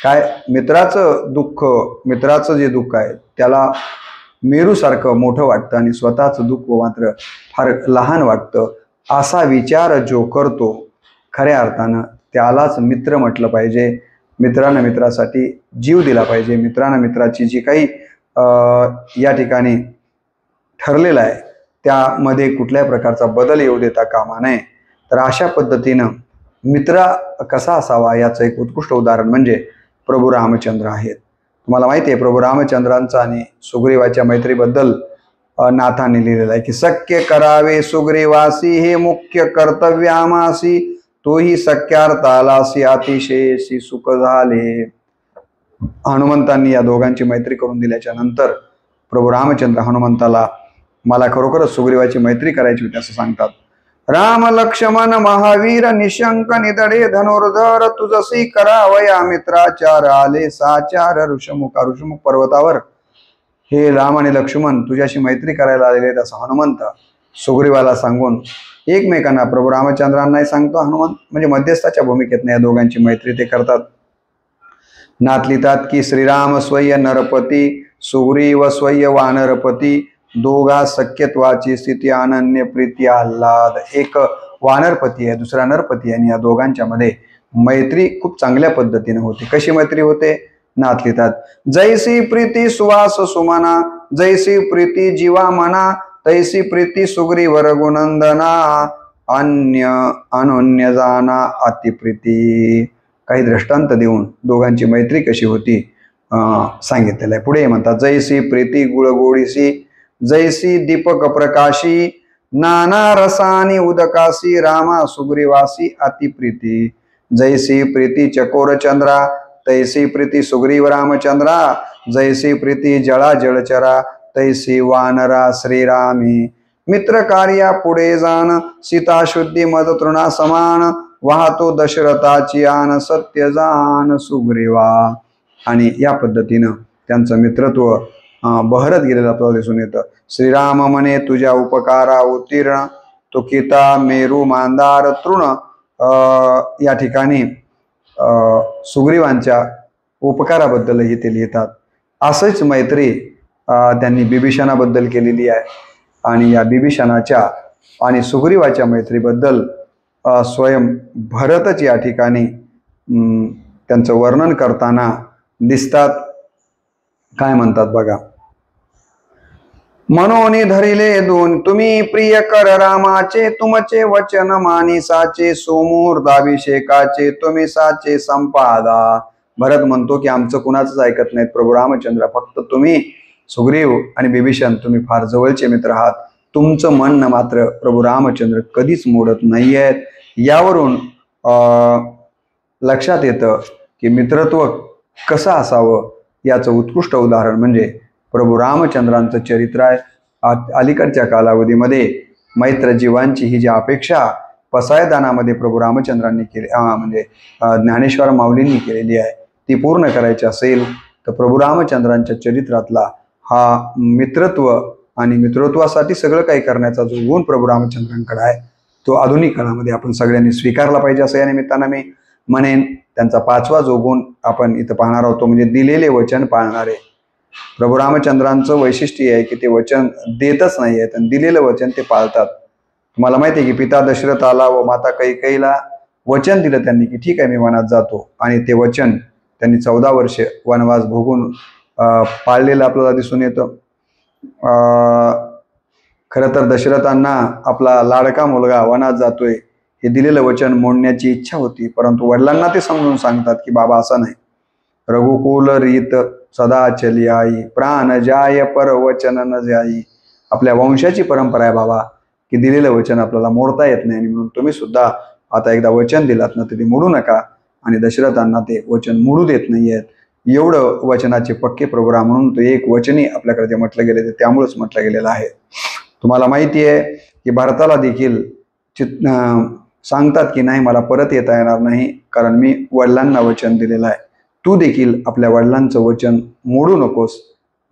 काय मित्राचं दुःख, मित्राचं जे दुःख आहे त्याला मेरूसारखं मोठं वाटतं आणि स्वतःचं दुःख मात्र फार लहान वाटतं। असा विचार जो करतो खऱ्या अर्थानं त्यालाच मित्र म्हटलं पाहिजे। मित्रानं मित्रासाठी जीव दिला पाहिजे। मित्रानं मित्राची जी काही या ठिकाणी ठरलेलं आहे त्यामध्ये कुठल्याही प्रकारचा बदल येऊ देता कामा नये। तर अशा पद्धतीनं मित्र कसा असावा याचं एक उत्कृष्ट उदाहरण म्हणजे प्रभू रामचंद्र आहेत। तुम्हाला माहिती आहे प्रभू रामचंद्रांचा आणि सुग्रीवाच्या मैत्रीबद्दल नाथाने लिहिलेलं आहे की सख्य करावे सुग्रीवासी हे मुख्य कर्तव्य आमासी, तोही सख्यार्थालासी अतिशयसी सुख झाले. हनुमंतांनी या दोघांची मैत्री करून दिल्याच्या नंतर प्रभू रामचंद्र हनुमंताला मला खरोखरच सुग्रीवाची मैत्री करायची होती असं सांगतात. राम लक्ष्मण महावीर निशंक निधडे धनुर्धर तुझसी करावया मित्राचार आले साचार. ऋषमुख पर्वतावर हे राम आणि लक्ष्मण तुझ्याशी मैत्री करायला आलेले आहेत असं हनुमंत सुग्रीवाला सांगून एकमेकांना प्रभू रामचंद्रांनाही सांगतो. हनुमंत म्हणजे मध्यस्थाच्या भूमिकेत या दोघांची मैत्री ते करतात. नाथ लिहितात की श्रीराम स्वय्य नरपती सुग्रीव स्वय्य वानरपती, दोघा सख्यत्वाची स्थिती अनन्य प्रीती आल्हाद. एक वानरपती आहे दुसरा नरपती आहे आणि या दोघांच्या मध्ये मैत्री खूप चांगल्या पद्धतीने होते. कशी मैत्री होते? नाथ लिहितात जैसी प्रीती सुवास सुमना, जैसी प्रीती जीवा मना, तैसी प्रीती सुग्रीव रघुनंदना, अन्य अनन्य जाना अतिप्रीती. काही दृष्टांत देऊन दोघांची मैत्री कशी होती सांगितलेलं आहे. पुढे म्हणतात जैसी प्रीती गुळगोळीसी, जैसी दीपक प्रकाशी, नाना रसानी उदकासी, रामा सुग्रीवासी अतिप्रीती. जैसी प्रीती चकोर चंद्रा, तैसी प्रीती सुग्रीव रामचंद्रा, जैसी प्रीती जळा जळचरा, तैसी वानरा श्रीरामी. मित्र कार्या पुढे जाण, सीता शुद्धी मद तृणा समान, वाहतो दशरथाची आन सत्य जान सुग्रीवा. आणि या पद्धतीनं त्यांचं मित्रत्व बहरत गेलेलं आपल्याला दिसून येतं. श्रीराम म्हणे तुझ्या उपकारा उत्तीर्ण, तुकिता मेरू मांदार तृण. या ठिकाणी सुग्रीवांच्या उपकाराबद्दलही ते लिहितात. असंच मैत्री त्यांनी बिभीषणाबद्दल केलेली आहे आणि या बिभीषणाच्या आणि सुग्रीवाच्या मैत्रीबद्दल स्वयं भरतच या ठिकाणी त्यांचं वर्णन करताना दिसतात. काय म्हणतात बघा. मनोनी धरिले दोन तुम्ही प्रिय कर रामाचे, तुमचे वचन मानिसाचे, सोमुहूर्ताभिषेकाचे तुम्ही साचे संपादा. भरत म्हणतो की आमचं कुणाचंच ऐकत नाहीत प्रभू रामचंद्र, फक्त तुम्ही सुग्रीव आणि बिभीषण तुम्ही फार जवळचे मित्र आहात. तुमचं म्हणणं मात्र प्रभू रामचंद्र कधीच मोडत नाही आहेत. यावरून लक्षात येतं की मित्रत्व कसं असावं याचं उत्कृष्ट उदाहरण म्हणजे प्रभू रामचंद्रांचं चरित्र आहे. अलीकडच्या कालावधीमध्ये मैत्र जीवांची ही जी अपेक्षा पसायदानामध्ये प्रभू रामचंद्रांनी केली म्हणजे ज्ञानेश्वर माऊलींनी केलेली आहे ती पूर्ण करायची असेल तर प्रभू रामचंद्रांच्या चरित्रातला हा मित्रत्व आणि मित्रत्वासाठी सगळं काही करण्याचा जो गुण प्रभू रामचंद्रांकडे आहे तो आधुनिक काळामध्ये आपण सगळ्यांनी स्वीकारला पाहिजे असं या निमित्तानं मी म्हणेन. त्यांचा पाचवा जो गुण आपण इथं पाहणार आहोत तो म्हणजे दिलेले वचन पाळणारे. प्रभू रामचंद्रांचं वैशिष्ट्य आहे की ते वचन देतच नाही आहेत आणि दिलेलं वचन ते पाळतात. तुम्हाला माहिती आहे की पिता दशरथाला व माता कैकेयीला वचन दिलं त्यांनी की ठीक आहे मी वनात जातो आणि ते वचन त्यांनी 14 वर्षे वनवास भोगून पाळलेलं आपल्याला दिसून येतं. खरं तर दशरथांना आपला लाडका मुलगा वनात जातोय हे दिलेलं वचन मोडण्याची इच्छा होती, परंतु वडिलांना ते समजून सांगतात की बाबा असं नाही. रघुकुल रीत सदा चली आई, प्राण जाय पर वचन न जाई. आपल्या वंशाची परंपरा आहे बाबा की दिलेलं वचन आपल्याला मोडता येत नाही आणि म्हणून तुम्ही सुद्धा आता एकदा वचन दिलात ना तर ते मोडू नका. आणि दशरथांना ते वचन मोडू देत नाही आहेत. एवढं वचनाचे पक्के प्रभू राम म्हणून तो एक वचनी आपल्याकडे जे म्हटलं गेले ते त्यामुळेच म्हटलं गेलेलं आहे. तुम्हाला माहिती आहे की भारताला देखील सांगतात की नाही मला परत येता येणार नाही कारण मी वडिलांना वचन दिलेलं आहे. तू देखील आपल्या वडिलांचं वचन मोडू नकोस,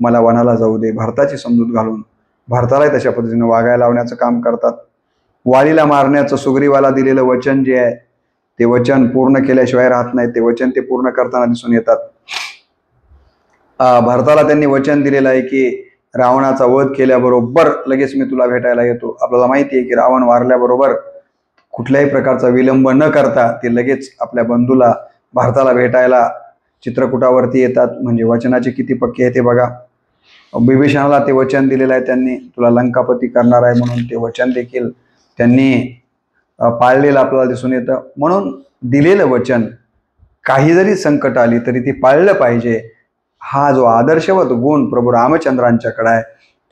मला वनाला जाऊ दे. भारताची समजूत घालून भारतालाही तशा पद्धतीने वागायला लावण्याचं काम करतात. वालीला मारण्याचं सुग्रीवाला दिलेलं वचन जे आहे ते वचन पूर्ण केल्याशिवाय राहत नाही. ते वचन ते पूर्ण करताना दिसून येतात. भारताला त्यांनी वचन दिलेलं आहे की रावणाचा वध केल्याबरोबर लगेच मी तुला भेटायला येतो. आपल्याला माहिती आहे की रावण वारल्याबरोबर कुठल्याही प्रकारचा विलंब न करता ते लगेच आपल्या बंधूला भारताला भेटायला चित्रकूटावरती येतात. म्हणजे वचनाचे किती पक्के आहे ते बघा. बिभीषणाला ते वचन दिलेलं आहे त्यांनी तुला लंकापती करणार आहे म्हणून ते वचन देखील त्यांनी पाळलेलं आपल्याला दिसून येतं. म्हणून दिलेलं वचन काही जरी संकट आली तरी ते पाळलं पाहिजे हा जो आदर्शवत गुण प्रभू रामचंद्रांच्याकडे आहे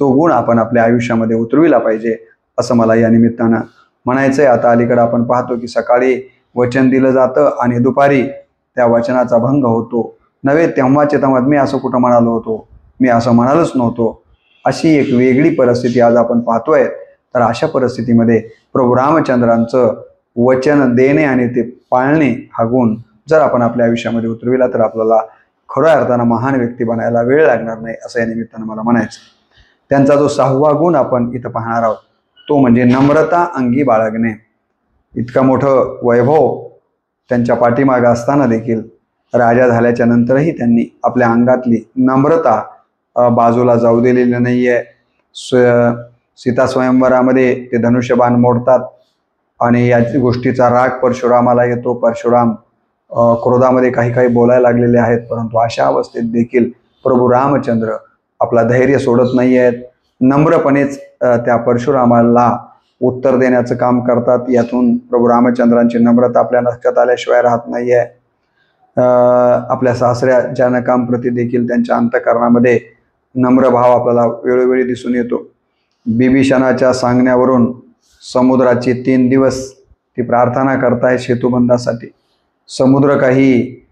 तो गुण आपण आपल्या आयुष्यामध्ये उतरविला पाहिजे असं मला या निमित्तानं म्हणायचं आहे. आता अलीकडे आपण पाहतो की सकाळी वचन दिलं जातं आणि दुपारी त्या वचनाचा भंग होतो. नव्हे तेव्हाचे तेव्हा मी असं कुठं म्हणालो होतो, मी असं म्हणालच नव्हतो, अशी एक वेगळी परिस्थिती आज आपण पाहतोय. तर अशा परिस्थितीमध्ये प्रभू रामचंद्रांचं वचन देणे आणि ते पाळणे हा गुण जर आपण आपल्या आयुष्यामध्ये उतरविला तर आपल्याला खऱ्या अर्थानं महान व्यक्ती बनायला वेळ लागणार नाही असं या निमित्तानं मला म्हणायचं. त्यांचा जो 6वा गुण आपण इथं पाहणार आहोत तो म्हणजे नम्रता अंगी बाळगणे. इतका मोठं वैभव त्यांच्या पाठीमागे असताना देखील राजा झाल्याच्या नंतरही त्यांनी आपल्या अंगातली नम्रता बाजूला जाऊ दिलेली नाहीये. सीता स्वयंवरामध्ये ते धनुष्यबाण मोडतात आणि या गोष्टीचा राग परशुरामाला येतो. परशुराम क्रोधामध्ये काही काही बोलायला लागलेले आहेत, परंतु अशा अवस्थेत देखील प्रभू रामचंद्र आपला धैर्य सोडत नाही आहेत. नम्रपणेच त्या परशुरामाला उत्तर देण्याचं काम करतात. यातून प्रभू रामचंद्रांची नम्रता आपल्या लक्षात आल्याशिवाय राहत नाही आहे. आपल्या सासऱ्या जानकांप्रती देखील त्यांच्या अंतःकरणामध्ये नम्र भाव आपल्याला वेळोवेळी दिसून येतो. बिभीषणाच्या सांगण्यावरून समुद्राची 3 दिवस ती प्रार्थना करताय सेतुबंधासाठी. समुद्र काही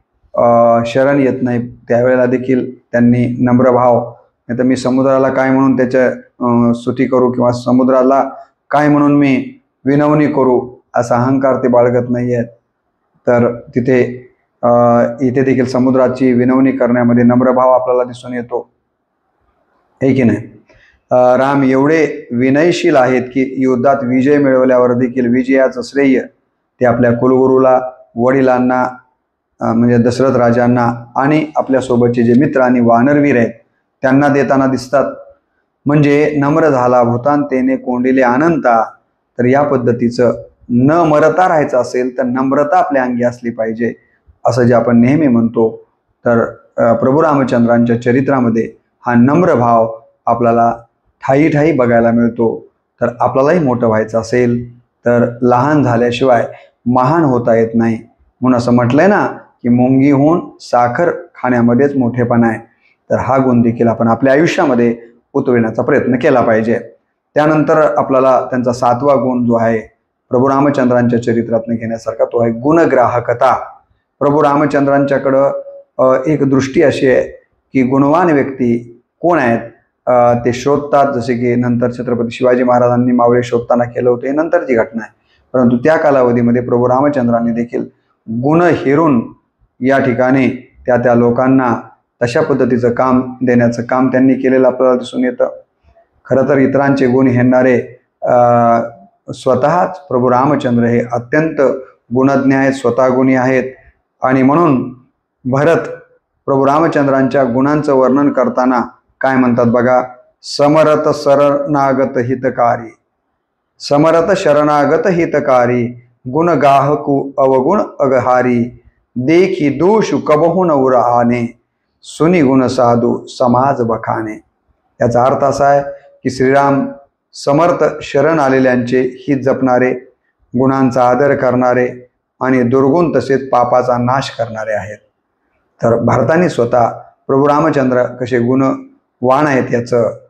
शरण येत नाही, त्यावेळेला देखील त्यांनी नम्र भाव, नाही तर मी समुद्राला काय म्हणून त्याच्या स्तुती करू किंवा समुद्राला काय म्हणून मी विनवणी करू असा अहंकार ते बाळगत नाही आहेत. तर इथे देखील समुद्राची विनवणी करण्यामध्ये नम्र भाव आपल्याला दिसून येतो, हे की नाही. राम एवढे विनयशील आहेत की युद्धात विजय मिळवल्यावर देखील विजयाचं श्रेय ते आपल्या कुलगुरूला, वडिलांना म्हणजे दशरथ राजांना आणि आपल्यासोबतचे जे मित्र आणि वानरवीर आहेत त्यांना देताना दिसतात. म्हणजे नम्र झाला भूतांतेने कोंडिले अनंता. तर या पद्धतीचं न मरता राहायचं असेल तर नम्रता आपल्या अंगी असली पाहिजे असं जे आपण नेहमी म्हणतो. तर प्रभू रामचंद्रांच्या चरित्रामध्ये हा नम्र भाव आपल्याला ठायी ठायी बघायला मिळतो. तर आपल्यालाही मोठं व्हायचं असेल तर लहान झाल्याशिवाय महान होता येत नाही. म्हणून असं म्हटलंय ना की मुंगीहून साखर खाण्यामध्येच मोठेपणा आहे. तर हा गुण देखील आपण आपल्या आयुष्यामध्ये उतरविण्याचा प्रयत्न केला पाहिजे. त्यानंतर आपल्याला त्यांचा 7वा गुण जो आहे प्रभू रामचंद्रांच्या चरित्रातून घेण्यासारखा तो आहे गुणग्राहकता. प्रभू रामचंद्रांच्याकडं एक दृष्टी अशी आहे की गुणवान व्यक्ती कोण आहेत ते शोधतात. जसे की नंतर छत्रपती शिवाजी महाराजांनी मावळे शोधताना केलं होतं, हे नंतरची घटना आहे. परंतु त्या कालावधीमध्ये प्रभू रामचंद्रांनी देखील गुण हेरून या ठिकाणी त्या लोकांना तशा पद्धतीचं काम देण्याचं काम त्यांनी केलेलं आपल्याला दिसून येतं. खरं तर इतरांचे गुण हेरणारे स्वतःच प्रभू रामचंद्र हे अत्यंत गुणज्ञ आहेत, स्वतः गुणी आहेत. आणि म्हणून भरत प्रभू रामचंद्रांच्या गुणांचं वर्णन करताना काय म्हणतात बघा, समरथ शरणागत हितकारी, समरथ शरणागत हितकारी, गुण गाहकु अवगुण अगहारी, देखी दोष कबहू नवर आने, सुनी गुण साधू समाज बखाने. याचा अर्थ असा आहे की श्रीराम समर्थ शरण आलेल्यांचे हित जपणारे, गुणांचा आदर करणारे आणि दुर्गुण तसेच पापाचा नाश करणारे आहेत. तर भारताने स्वतः प्रभू रामचंद्र कसे गुणवान आहेत याचं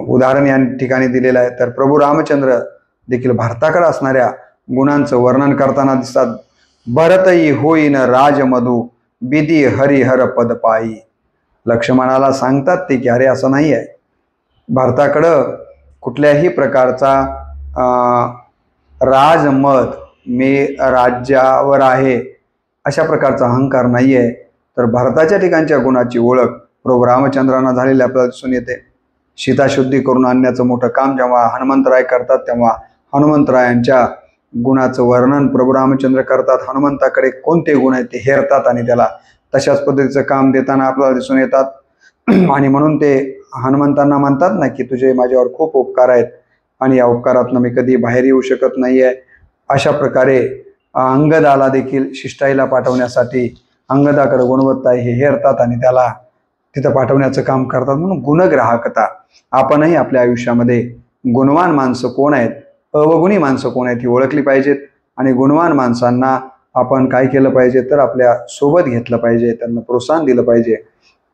उदाहरण या ठिकाणी दिलेलं आहे. तर प्रभू रामचंद्र देखील भारताकडे असणाऱ्या गुणांचं वर्णन करताना दिसतात. भरतई होईन राजमधू बिदी हरिहर पद पायी. लक्ष्मणाला सांगतात ते की अरे असं नाही आहे, भारताकडं कुठल्याही प्रकारचा राजमत, मी राज्यावर आहे अशा प्रकारचा अहंकार नाही आहे. तर भारताच्या ठिकाणच्या गुणाची ओळख प्रभू रामचंद्रांना झालेली आपल्याला दिसून येते. सीताशुद्धी करून आणण्याचं मोठं काम जेव्हा हनुमंतराय करतात तेव्हा हनुमंतरायांच्या गुणाचं वर्णन प्रभू रामचंद्र करतात. हनुमंताकडे कोणते गुण आहेत ते हेरतात आणि त्याला तशाच पद्धतीचं काम देताना आपल्याला दिसून येतात. आणि म्हणून ते हनुमंतांना म्हणतात ना की तुझे माझ्यावर खूप उपकार आहेत आणि या उपकारातनं मी कधी बाहेर येऊ शकत नाही आहे. अशा प्रकारे अंगदाला देखील शिष्टाईला पाठवण्यासाठी अंगदाकडे गुणवत्ता हे हेरतात आणि त्याला तिथं पाठवण्याचं काम करतात. म्हणून गुणग्राहकता. आपणही आपल्या आयुष्यामध्ये गुणवान माणसं कोण आहेत, अवगुणी माणसं कोण आहेत ही ओळखली पाहिजेत. आणि गुणवान माणसांना आपण काय केलं पाहिजे तर आपल्या सोबत घेतलं पाहिजे, त्यांना प्रोत्साहन दिलं पाहिजे.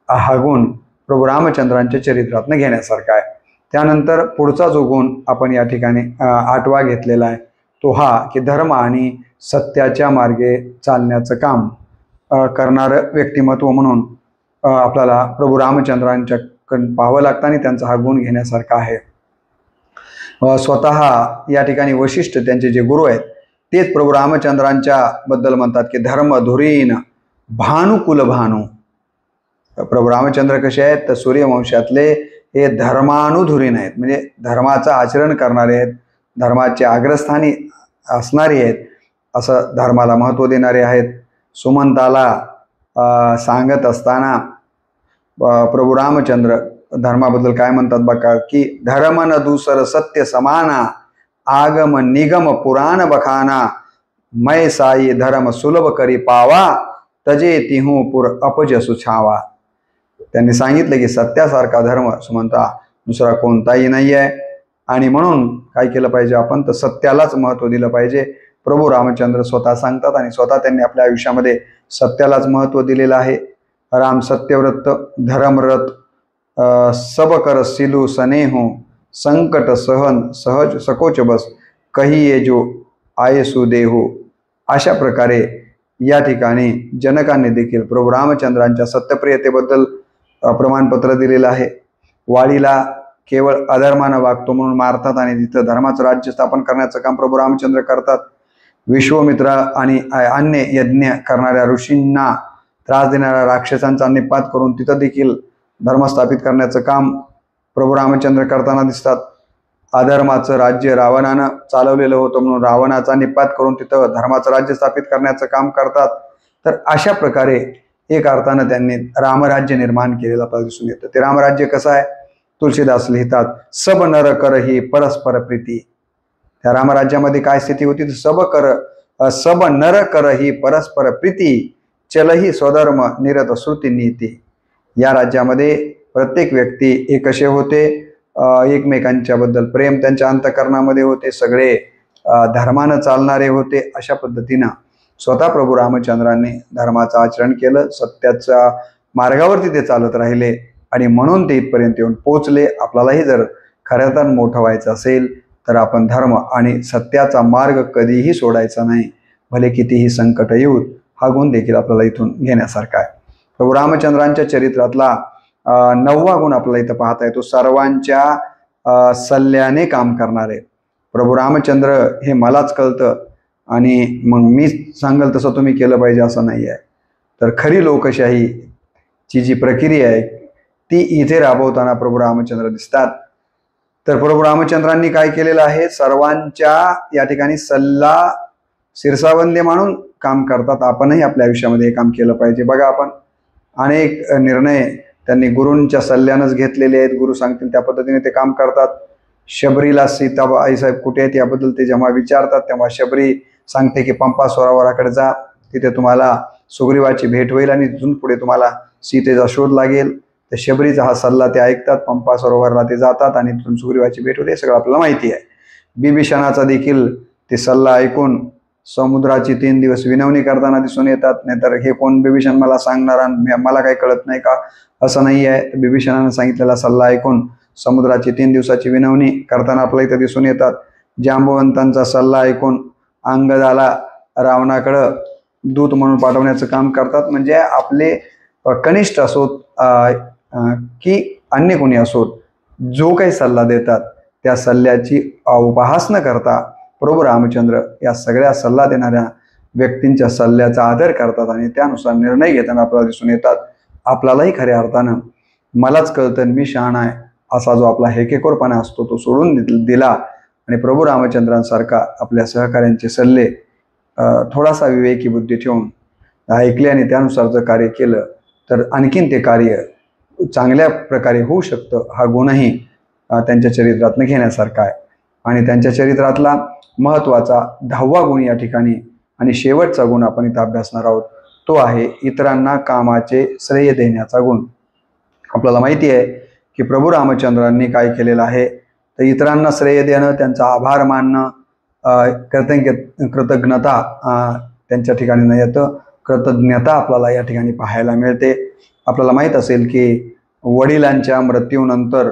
हा गुण प्रभू रामचंद्रांच्या चरित्रातनं घेण्यासारखा आहे. त्यानंतर पुढचा जो गुण आपण या ठिकाणी 8वा घेतलेला आहे तो हा की धर्म आणि सत्याच्या मार्गे चालण्याचं काम करणारं व्यक्तिमत्व म्हणून आपल्याला प्रभू रामचंद्रांच्या पाहावं लागतं आणि त्यांचा हा गुण घेण्यासारखा आहे. स्वतः या ठिकाणी वशिष्ठ त्यांचे जे गुरु आहेत तेच प्रभू रामचंद्रांच्या बद्दल म्हणतात की धर्म धुरीन भानुकुल भानू. प्रभू रामचंद्र कसे आहेत तर सूर्यवंशातले हे धर्मानुधुरीन आहेत, म्हणजे धर्माचं आचरण करणारे आहेत, धर्माचे अग्रस्थानी असणारे आहेत, असं धर्माला महत्त्व देणारे आहेत. सुमंताला सांगत असताना प्रभू रामचंद्र धर्माबद्दल काय म्हणतात बघा की धर्म न दूसर सत्य समाना आगम निगम पुराण बखाना मै साई धर्म सुलभ करी पावा तजे तिहू पुर अपज सुछावा. त्यांनी सांगितलं की सत्यासारखा धर्म सुमंता दुसरा कोणताही नाही आहे आणि म्हणून काय केलं पाहिजे आपण तर सत्यालाच महत्त्व दिलं पाहिजे. प्रभू रामचंद्र स्वतः सांगतात आणि स्वतः त्यांनी आपल्या आयुष्यामध्ये सत्यालाच महत्त्व दिलेलं आहे. राम सत्यव्रत धर्मरत सब कर सिलू सनेहो संकट सहन सहज सकोच बस कहिये जो आयसु देहो. अशा प्रकारे या ठिकाणी जनकांनी देखील प्रभू रामचंद्रांच्या सत्यप्रियतेबद्दल प्रमाणपत्र दिलेलं आहे. वाळीला केवळ अधर्मानं वागतो म्हणून मारतात आणि तिथं धर्माचं राज्य स्थापन करण्याचं काम प्रभू रामचंद्र करतात. विश्वमित्र आणि अन्य यज्ञ करणाऱ्या ऋषींना त्रास देणाऱ्या राक्षसांचा निपात करून तिथं देखील धर्म स्थापित करण्याचं काम प्रभू रामचंद्र करताना दिसतात. अधर्माचं राज्य रावणानं चालवलेलं होतं म्हणून रावणाचा निपात करून तिथं धर्माचं राज्य स्थापित करण्याचं काम करतात. तर अशा प्रकारे एक अर्थानं त्यांनी रामराज्य निर्माण केलेलं आपल्याला दिसून येतं. ते रामराज्य कसं आहे तुलसीदास लिहितात सब नर कर ही परस्पर प्रीती. त्या रामराज्यामध्ये काय स्थिती होती तर सब नर कर ही परस्पर प्रीती चलही स्वधर्म निरत श्रुती नीती. या राज्यामध्ये प्रत्येक व्यक्ती एक असे होते, एकमेकांच्या बद्दल प्रेम त्यांच्या अंतःकरणामध्ये होते, सगळे धर्मानं चालणारे होते. अशा पद्धतीनं स्वतः प्रभू रामचंद्रांनी धर्माचं आचरण केलं, सत्याच्या मार्गावरती ते चालत राहिले आणि म्हणून ते इथपर्यंत येऊन पोचले. आपल्यालाही जर खऱ्यातून मोठं व्हायचं असेल तर आपण धर्म आणि सत्याचा मार्ग कधीही सोडायचा नाही, भले कितीही संकट येऊत. हा गुण देखील आपल्याला इथून घेण्यासारखा आहे. प्रभू रामचंद्रांच्या चरित्रातला 9वा गुण आपल्याला इथं पाहता येतो सर्वांच्या सल्ल्याने काम करणारे. प्रभू रामचंद्र हे मलाच कळतं आणि मग मी सांगेल तसं तुम्ही केलं पाहिजे असं नाही आहे. तर खरी लोकशाहीची जी प्रक्रिया आहे ती इथे राबवताना प्रभू रामचंद्र दिसतात. तर प्रभू रामचंद्रांनी काय केलेलं आहे सर्वांच्या या ठिकाणी सल्ला शिरसावंदे मानून काम करतात. आपणही आपल्या आयुष्यामध्ये हे काम केलं पाहिजे. बघा आपण अनेक निर्णय त्यांनी गुरूंच्या सल्ल्यानंच घेतलेले आहेत. गुरु सांगतील त्या पद्धतीने ते काम करतात. शबरीला सीताबाई साहेब कुठे आहेत याबद्दल ते जेव्हा विचारतात तेव्हा शबरी सांगते की पंपा सरोवराकडे जा, तिथे तुम्हाला सुग्रीवाची भेट होईल आणि तिथून पुढे तुम्हाला सीतेचा शोध लागेल. तर शबरीचा हा सल्ला ते ऐकतात, पंपा सरोवरला ते जातात आणि तिथून सुग्रीवाची भेट होते. हे सगळं आपल्याला माहिती आहे. बिभीषणाचा देखील ते सल्ला ऐकून समुद्राची 3 दिवस विनवणी करताना दिसून येतात. नाहीतर हे कोण बिभीषण मला सांगणारा, मला काही कळत नाही का, असं नाही आहे. बिभीषणानं सांगितलेला सल्ला ऐकून समुद्राची 3 दिवसाची विनवणी करताना आपल्याला इथं दिसून येतात. जांबवंतांचा सल्ला ऐकून अंगदाला रावणाकडं दूत म्हणून पाठवण्याचं काम करतात. म्हणजे आपले कनिष्ठ असोत की अन्य कोणी असोत जो काही सल्ला देतात त्या सल्ल्याची उपहास न करता प्रभू रामचंद्र या सगळ्या सल्ला देणाऱ्या व्यक्तींच्या सल्ल्याचा आदर करतात आणि त्यानुसार निर्णय घेताना आपल्याला दिसून येतात. आपल्यालाही खऱ्या अर्थानं मलाच कळतं मी शहाणा आहे असा जो आपला हेकेखोरपणा असतो तो सोडून दिला आणि प्रभू रामचंद्रांसारखा आपल्या सहकाऱ्यांचे सल्ले थोडासा विवेकी बुद्धी ठेवून ऐकले आणि त्यानुसार जर कार्य केलं तर आणखीन ते कार्य चांगल्या प्रकारे होऊ शकतं. हा गुणही त्यांच्या चरित्रातनं घेण्यासारखा आहे. आणि त्यांच्या चरित्रातला महत्त्वाचा 10वा गुण या ठिकाणी आणि शेवटचा गुण आपण इथं अभ्यासणार आहोत तो आहे इतरांना कामाचे श्रेय देण्याचा गुण. आपल्याला माहिती आहे की प्रभू रामचंद्रांनी काय केलेलं आहे तर इतरांना श्रेय देणं, त्यांचा आभार मानणं, कृतज्ञता त्यांच्या ठिकाणी न येतं कृतज्ञता आपल्याला या ठिकाणी पाहायला मिळते. आपल्याला माहीत असेल की वडिलांच्या मृत्यूनंतर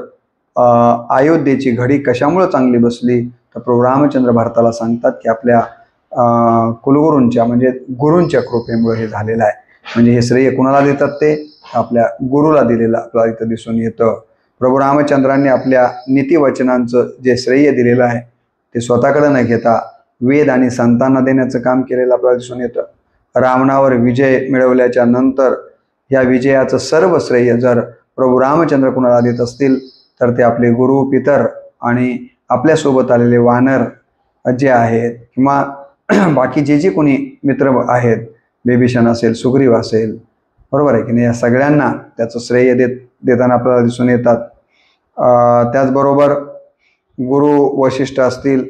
अयोध्येची घडी कशामुळे चांगली बसली, तर प्रभू रामचंद्र भारताला सांगतात की आपल्या कुलगुरूंच्या म्हणजे गुरूंच्या कृपेमुळे हे झालेलं आहे. म्हणजे हे श्रेय कुणाला देतात, ते आपल्या गुरुला दिलेलं आपल्याला इथं दिसून येतं. प्रभू रामचंद्रांनी आपल्या नीतिवचनांचं जे श्रेय दिलेलं आहे ते स्वतःकडे न घेता वेद आणि संतांना देण्याचं काम केलेलं आपल्याला दिसून येतं. रावणावर विजय मिळवल्याच्या नंतर या विजयाचं सर्व श्रेय जर प्रभू रामचंद्र कुणाला देत असतील तर ते आपले गुरु पितर आणि आपल्यासोबत आलेले वानर जे आहेत किंवा बाकी जे कोणी मित्र आहेत, बिभीषण असेल, सुग्रीव असेल, बरोबर आहे की नाही, या सगळ्यांना त्याचं श्रेय देताना आपल्याला दिसून येतात. त्याचबरोबर गुरु वशिष्ठ असतील,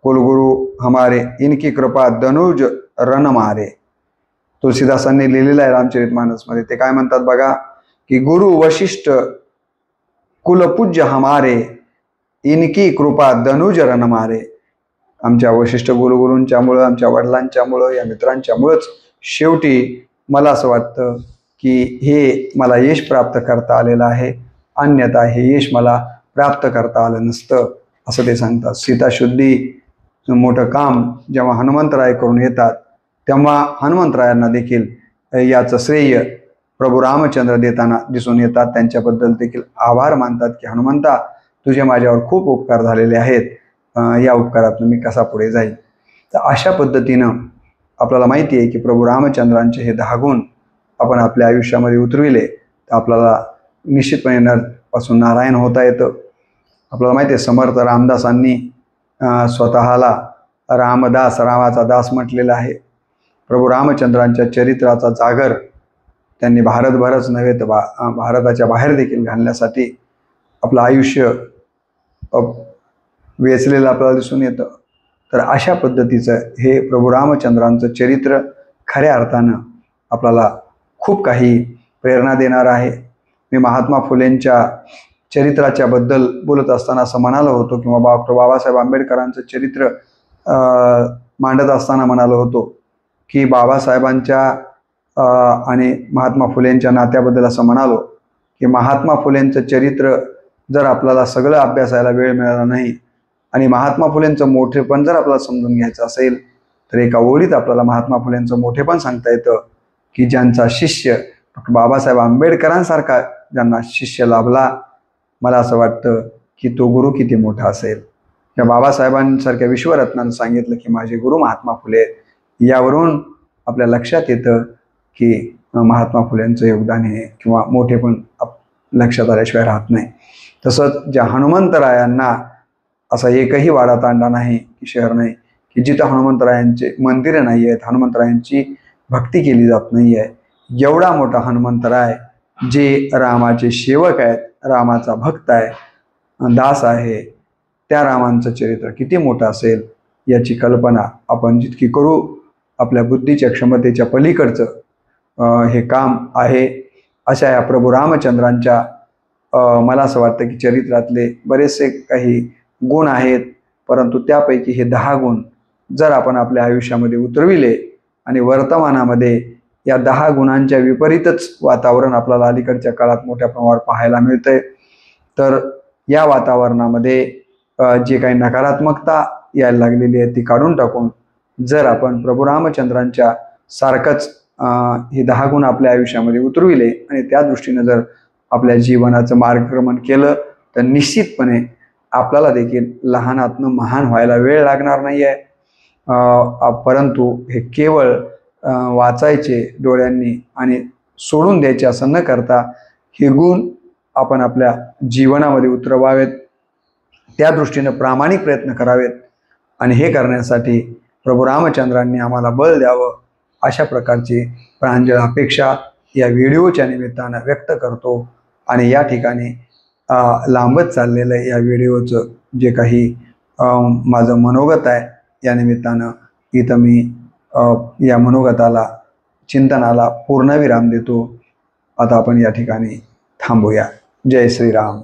कुलगुरु हमारे इनकी कृपा दनुज रण मारे, तुलसीदासांनी लिहिलेलं आहे रामचरितमानसमध्ये. ते काय म्हणतात बघा की गुरु वशिष्ठ कुलपूज्य हमारे इनकी कृपा दनुज रण मारे. आमच्या वशिष्ठ गुरुंच्यामुळं, आमच्या वडिलांच्यामुळं, या मित्रांच्यामुळंच शेवटी मला असं वाटतं की हे मला यश प्राप्त करता आलेलं आहे, अन्यथा हे यश मला प्राप्त करता आलं नसतं, असं ते सांगतात. सीताशुद्धी मोठं काम जेव्हा हनुमंतराय करून येतात तेव्हा हनुमंतरायांना देखील याचं श्रेय प्रभू रामचंद्र देताना दिसून येतात. त्यांच्याबद्दल देखील आभार मानतात की हनुमंता, तुझे माझ्यावर खूप उपकार झालेले आहेत, या उपकारातून मी कसा पुढे जाईल. तर अशा पद्धतीनं आपल्याला माहिती आहे की प्रभू रामचंद्रांचे हे 10 गुण आपण आपल्या आयुष्यामध्ये उतरविले तर आपल्याला निश्चितपणे नरपासून नारायण होता येतं. आपल्याला माहिती आहे समर्थ रामदासांनी स्वतःला रामदास, रामाचा दास म्हटलेला आहे. प्रभू रामचंद्रांच्या चरित्राचा जागर त्यांनी भारतभरच नव्हे तर भारताच्या बाहेर देखील घालण्यासाठी आपलं आयुष्य वेचलेलं आपल्याला दिसून येतं. तर अशा पद्धतीचं हे प्रभू रामचंद्रांचं चरित्र खऱ्या अर्थानं आपल्याला खूप काही प्रेरणा देणार आहे. मी महात्मा फुलेंच्या चरित्राच्या बद्दल बोलत असताना असं म्हणालो होतो किंवा डॉक्टर बाबासाहेब आंबेडकरांचं चरित्र मांडत असताना म्हणालो होतो की बाबासाहेबांच्या आणि महात्मा फुलेंच्या नात्याबद्दल असं म्हणालो की महात्मा फुलेंचं चरित्र जर आपल्याला सगळं अभ्यासायला वेळ मिळाला नाही आणि महात्मा फुलेंचं मोठेपण जर आपल्याला समजून घ्यायचं असेल तर एका ओळीत आपल्याला महात्मा फुलेंचं मोठेपण सांगता येतं की ज्यांचा शिष्य डॉक्टर बाबासाहेब आंबेडकरांसारखा ज्यांना शिष्य लाभला, मला असं वाटतं की तो गुरु किती मोठा असेल. या बाबासाहेबांसारख्या विश्वरत्नानं सांगितलं की माझे गुरु महात्मा फुले, यावरून आपल्या लक्षात येतं की महात्मा फुलेंचं योगदान हे किंवा मोठेपण लक्षात आल्याशिवाय राहत नाही. तसंच ज्या हनुमंतरायांना असा एकही वाडा तांडा नाही की शहर नाही की जिथं हनुमंतरायांचे मंदिरं नाही आहेत, हनुमंतरायांची भक्ती केली जात नाही आहे, एवढा मोठा हनुमंतराय जे रामाचे सेवक आहेत, रामाचा भक्त आहे, दास आहे, त्या रामांचं चरित्र किती मोठं असेल याची कल्पना आपण जितकी करू आपल्या बुद्धीच्या क्षमतेच्या पलीकडचं हे काम आहे. अशा या प्रभू रामचंद्रांच्या मला असं वाटतं की चरित्रातले बरेचसे काही गुण आहेत, परंतु त्यापैकी हे 10 गुण जर आपण आपल्या आयुष्यामध्ये उतरविले आणि वर्तमानामध्ये या 10 गुणांच्या विपरीतच वातावरण आपल्याला अलीकडच्या काळात मोठ्या प्रमाणावर पाहायला मिळतंय, तर या वातावरणामध्ये जे काही नकारात्मकता यायला लागलेली आहे ती काढून टाकून जर आपण प्रभू रामचंद्रांच्या सारखंच हे 10 गुण आपल्या आयुष्यामध्ये उतरविले आणि त्या दृष्टीनं जर आपल्या जीवनाचं मार्गक्रमण केलं तर निश्चितपणे आपल्याला देखील लहानातनं महान व्हायला वेळ लागणार नाही आहे. परंतु हे केवळ वाचायचे डोळ्यांनी आणि सोडून द्यायचे असं न करता हे गुण आपण आपल्या जीवनामध्ये उतरवावेत, त्या दृष्टीनं प्रामाणिक प्रयत्न करावेत आणि हे करण्यासाठी प्रभू रामचंद्रांनी आम्हाला बळ द्यावं अशा प्रकारची प्रांजळ अपेक्षा या व्हिडिओच्या निमित्तानं व्यक्त करतो. आणि या ठिकाणी लांबत चाललेलं या व्हिडिओचं जे काही माझं मनोगत आहे या निमित्तानं इथं मी या मनोगताला, चिंतनाला पूर्णविराम देतो. आता आपण या ठिकाणी थांबूया. जय श्रीराम.